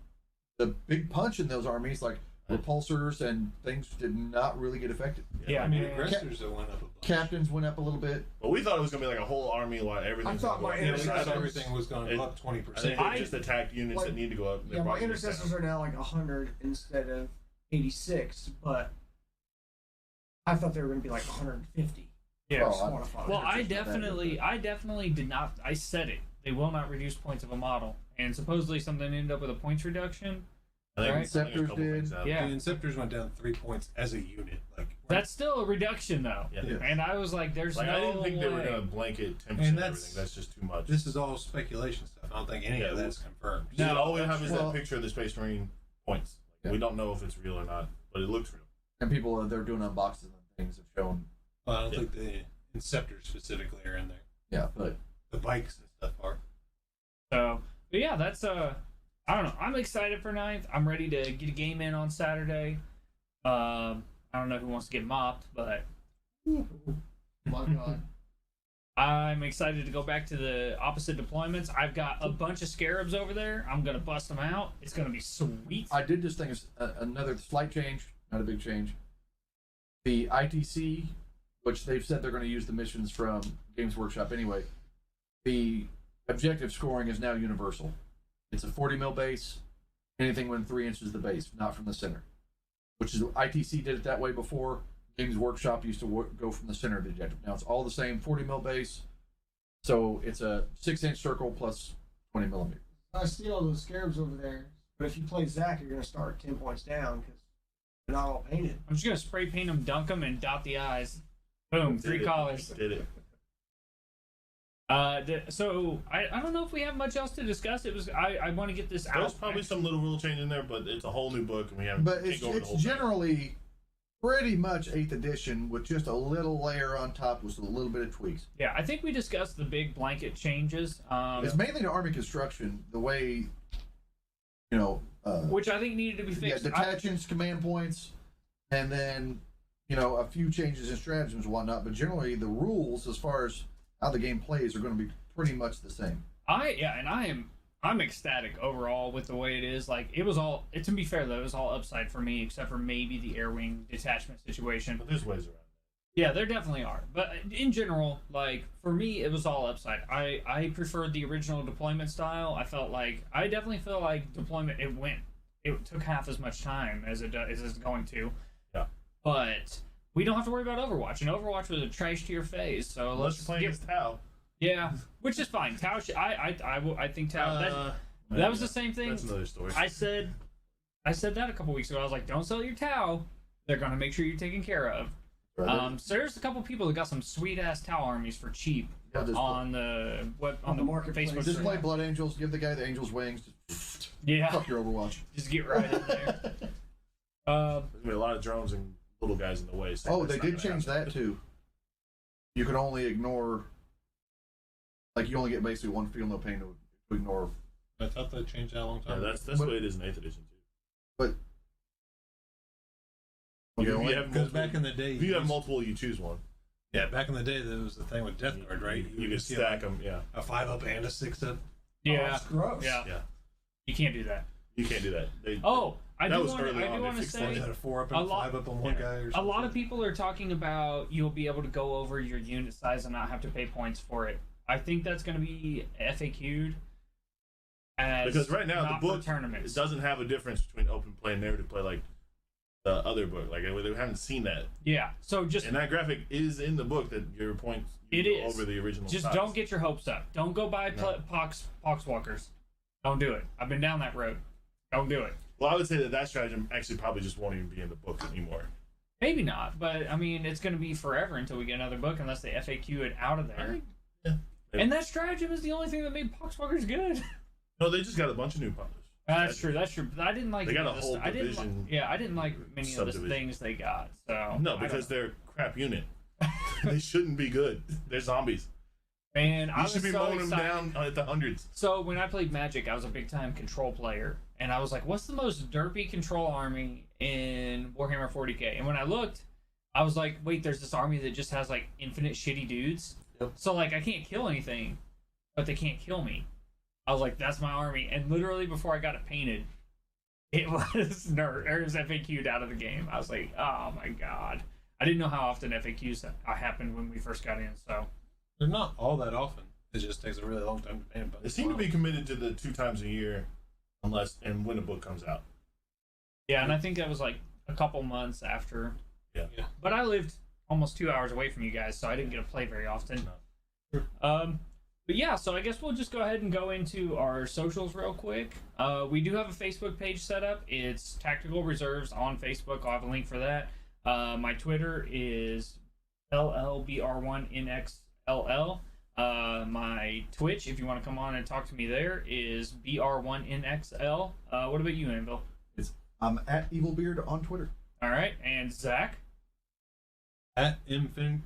the big punch in those armies, like repulsors and things, did not really get affected. Yeah, I mean, yeah. aggressors that went up a bunch. Captains went up a little bit. But we thought it was going to be like a whole army, like everything. I thought my Yeah, we intercessors- thought everything was going to go up I think 20%. they just attacked units like- that need to go up. They Yeah, my brought units intercessors down. are now like 100 instead of 86, but I thought they were going to be like 150. Yeah. Oh, Quantified. Well, I Intercessors definitely did not. I said it. They will not reduce points of a model, and supposedly something ended up with a points reduction. I think Right. I think a Inceptors couple did. things happened. Yeah. The Inceptors went down 3 points as a unit. Like That's still a reduction, though. Yeah. Yeah. And I was like, "There's Like, no I didn't think way." they were going to blanket 10% And of that's- everything. That's just too much. this is all speculation stuff. I don't think any Yeah, of that's confirmed. No, all we have is Well- that picture of the Space Marine points. Yeah. We don't know if it's real or not, but it looks real. And people, they're doing unboxings and things have shown. Well, I don't Yeah. think the Inceptors specifically are in there. Yeah, but The bikes and stuff are. So, but yeah, that's I don't know. I'm excited for 9th. I'm ready to get a game in on Saturday. I don't know who wants to get mopped, but My God. I'm excited to go back to the opposite deployments. I've got a bunch of scarabs over there. I'm gonna bust them out. It's gonna be sweet. I did just think another slight change, not a big change. The ITC, which they've said they're going to use the missions from Games Workshop anyway, the objective scoring is now universal. It's a 40 mil base, anything within 3 inches of the base, not from the center. Which is ITC did it that way before. Games Workshop used to go from the center of the objective. Now it's all the same 40 mil base, so it's a 6-inch circle plus 20 millimeters. I see all those scarabs over there, but if you play Zach, you're going to start 10 points down because they're not all painted. I'm just gonna spray paint them, dunk them, and dot the I's. Boom, Did 3 it. colors. Did it. So I don't know if we have much else to discuss. It was I want to get this There's out. probably some little rule change in there, but it's a whole new book, and we haven't. But can't it's go over the whole thing. generally pretty much 8th edition with just a little layer on top with a little bit of tweaks. Yeah, I think we discussed the big blanket changes. It's mainly to army construction, the way, Which I think needed to be yeah, fixed. detachments, command points, and then, a few changes in stratagems and whatnot. But generally, the rules as far as how the game plays are going to be pretty much the same. I'm ecstatic overall with the way it is. Like it was all. To be fair though, it was all upside for me, except for maybe the air wing detachment situation. But there's ways around it. Yeah, there definitely are. But in general, like for me, it was all upside. I preferred the original deployment style. I definitely feel like deployment. It took half as much time as it's going to. Yeah. But we don't have to worry about Overwatch, and Overwatch was a trash tier phase. So Unless let's you're playing get, against Tau. yeah, which is fine. Tau, I think Tau. That was the same thing. That's another story. I said that a couple weeks ago. I was like, don't sell your Tau. They're gonna make sure you're taken care of. So there's a couple people that got some sweet ass Tau armies for cheap Yeah, just- on the On the marketplace. Facebook. Just play group. Blood Angels, give the guy the Angels wings. Yeah, Fuck your Overwatch. just get right in there. There's gonna be a lot of drones and little guys in the way. So Oh, that's they not did gonna change happen. that too. You can only ignore, you only get basically one feel no pain to ignore. I thought they changed that a long Yeah, time. that's the way it is in 8th edition too. But If Okay, you have Because multiple, back in the day, if you have multiple, you choose one. yeah, back in the day, there was the thing with Death Guard, right? You would can see stack them. Yeah, a 5-up and a 6-up. Oh, Yeah, that's gross. yeah, yeah. you can't do that. You can't do that. Oh, I That do was want early on, to they fixed say Is that a 4-up a and a lot- 5-up on one guy? Or a something? lot of people are talking about you'll be able to go over your unit size and not have to pay points for it. I think that's going to be FAQ'd. As Because right now not the for book tournaments. it doesn't have a difference between open play and narrative play like the other book. Like we haven't seen that, Yeah, so just and that graphic is in the book that your points you It go is. over the original. Just size. don't get your hopes up. Don't go buy No. Poxwalkers. Don't do it. I've been down that road. Don't do it. Well, I would say that stratagem actually probably just won't even be in the book anymore. Maybe not, but I mean, it's going to be forever until we get another book unless they FAQ it out of there. And that stratagem is the only thing that made Poxwalkers good. No, they just got a bunch of new puppets. That's true. That's true. But I didn't like. They got any a of the whole st- I didn't. division I didn't like many of the subdivision. things they got. So No, I because don't they're a crap unit. They shouldn't be good. They're zombies. know. And I You was should be so mowing them excited. down at the hundreds. So when I played Magic, I was a big time control player, and I was like, "What's the most derpy control army in Warhammer 40k?" And when I looked, I was like, "Wait, there's this army that just has like infinite shitty dudes. Yep. So like I can't kill anything, but they can't kill me." I was like, "That's my army." And literally before I got it painted, it was it was FAQ'd out of the game. I was like, "Oh my god!" I didn't know how often FAQs happened when we first got in. So They're not all that often. It just takes a really long time to paint. But They seem to be committed to the 2 times a year, unless and when a book comes out. yeah, and I think that was like a couple months after. Yeah. But I lived almost 2 hours away from you guys, so I didn't get to play very often. But yeah, so I guess we'll just go ahead and go into our socials real quick. We do have a Facebook page set up. It's Tactical Reserves on Facebook. I'll have a link for that. My Twitter is LLBR1NXLL. My Twitch, if you want to come on and talk to me there, is BR1NXL. What about you, Anvil? I'm at Evilbeard on Twitter. All right, and Zach? at Mr.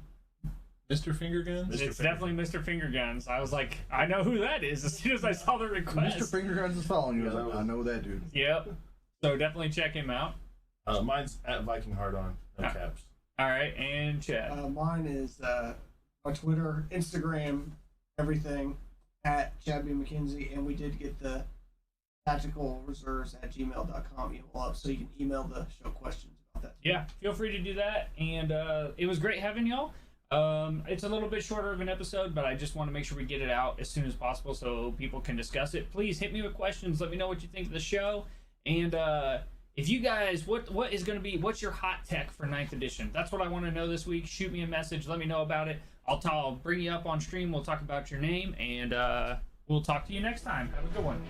Fingerguns. Mr. It's Finger. definitely Mr. Fingerguns. I was like, I know who that is as soon as I saw the request. Mr. Fingerguns is following you. I was like, I know that dude. Yep. So definitely check him out. Mine's at Viking Hard On, no caps. All right, and Chad. Mine is my Twitter, Instagram, everything at Chad B. McKenzie, and we did get the tactical reserves at gmail.com email up, so you can email the show questions about that. Yeah, feel free to do that. And it was great having y'all. It's a little bit shorter of an episode, but I just want to make sure we get it out as soon as possible so people can discuss it. Please hit me with questions. Let me know what you think of the show. And if you guys, what is going to be, what's your hot tech for 9th edition? That's what I want to know this week. Shoot me a message. Let me know about it. I'll bring you up on stream. We'll talk about your name, and we'll talk to you next time. Have a good one.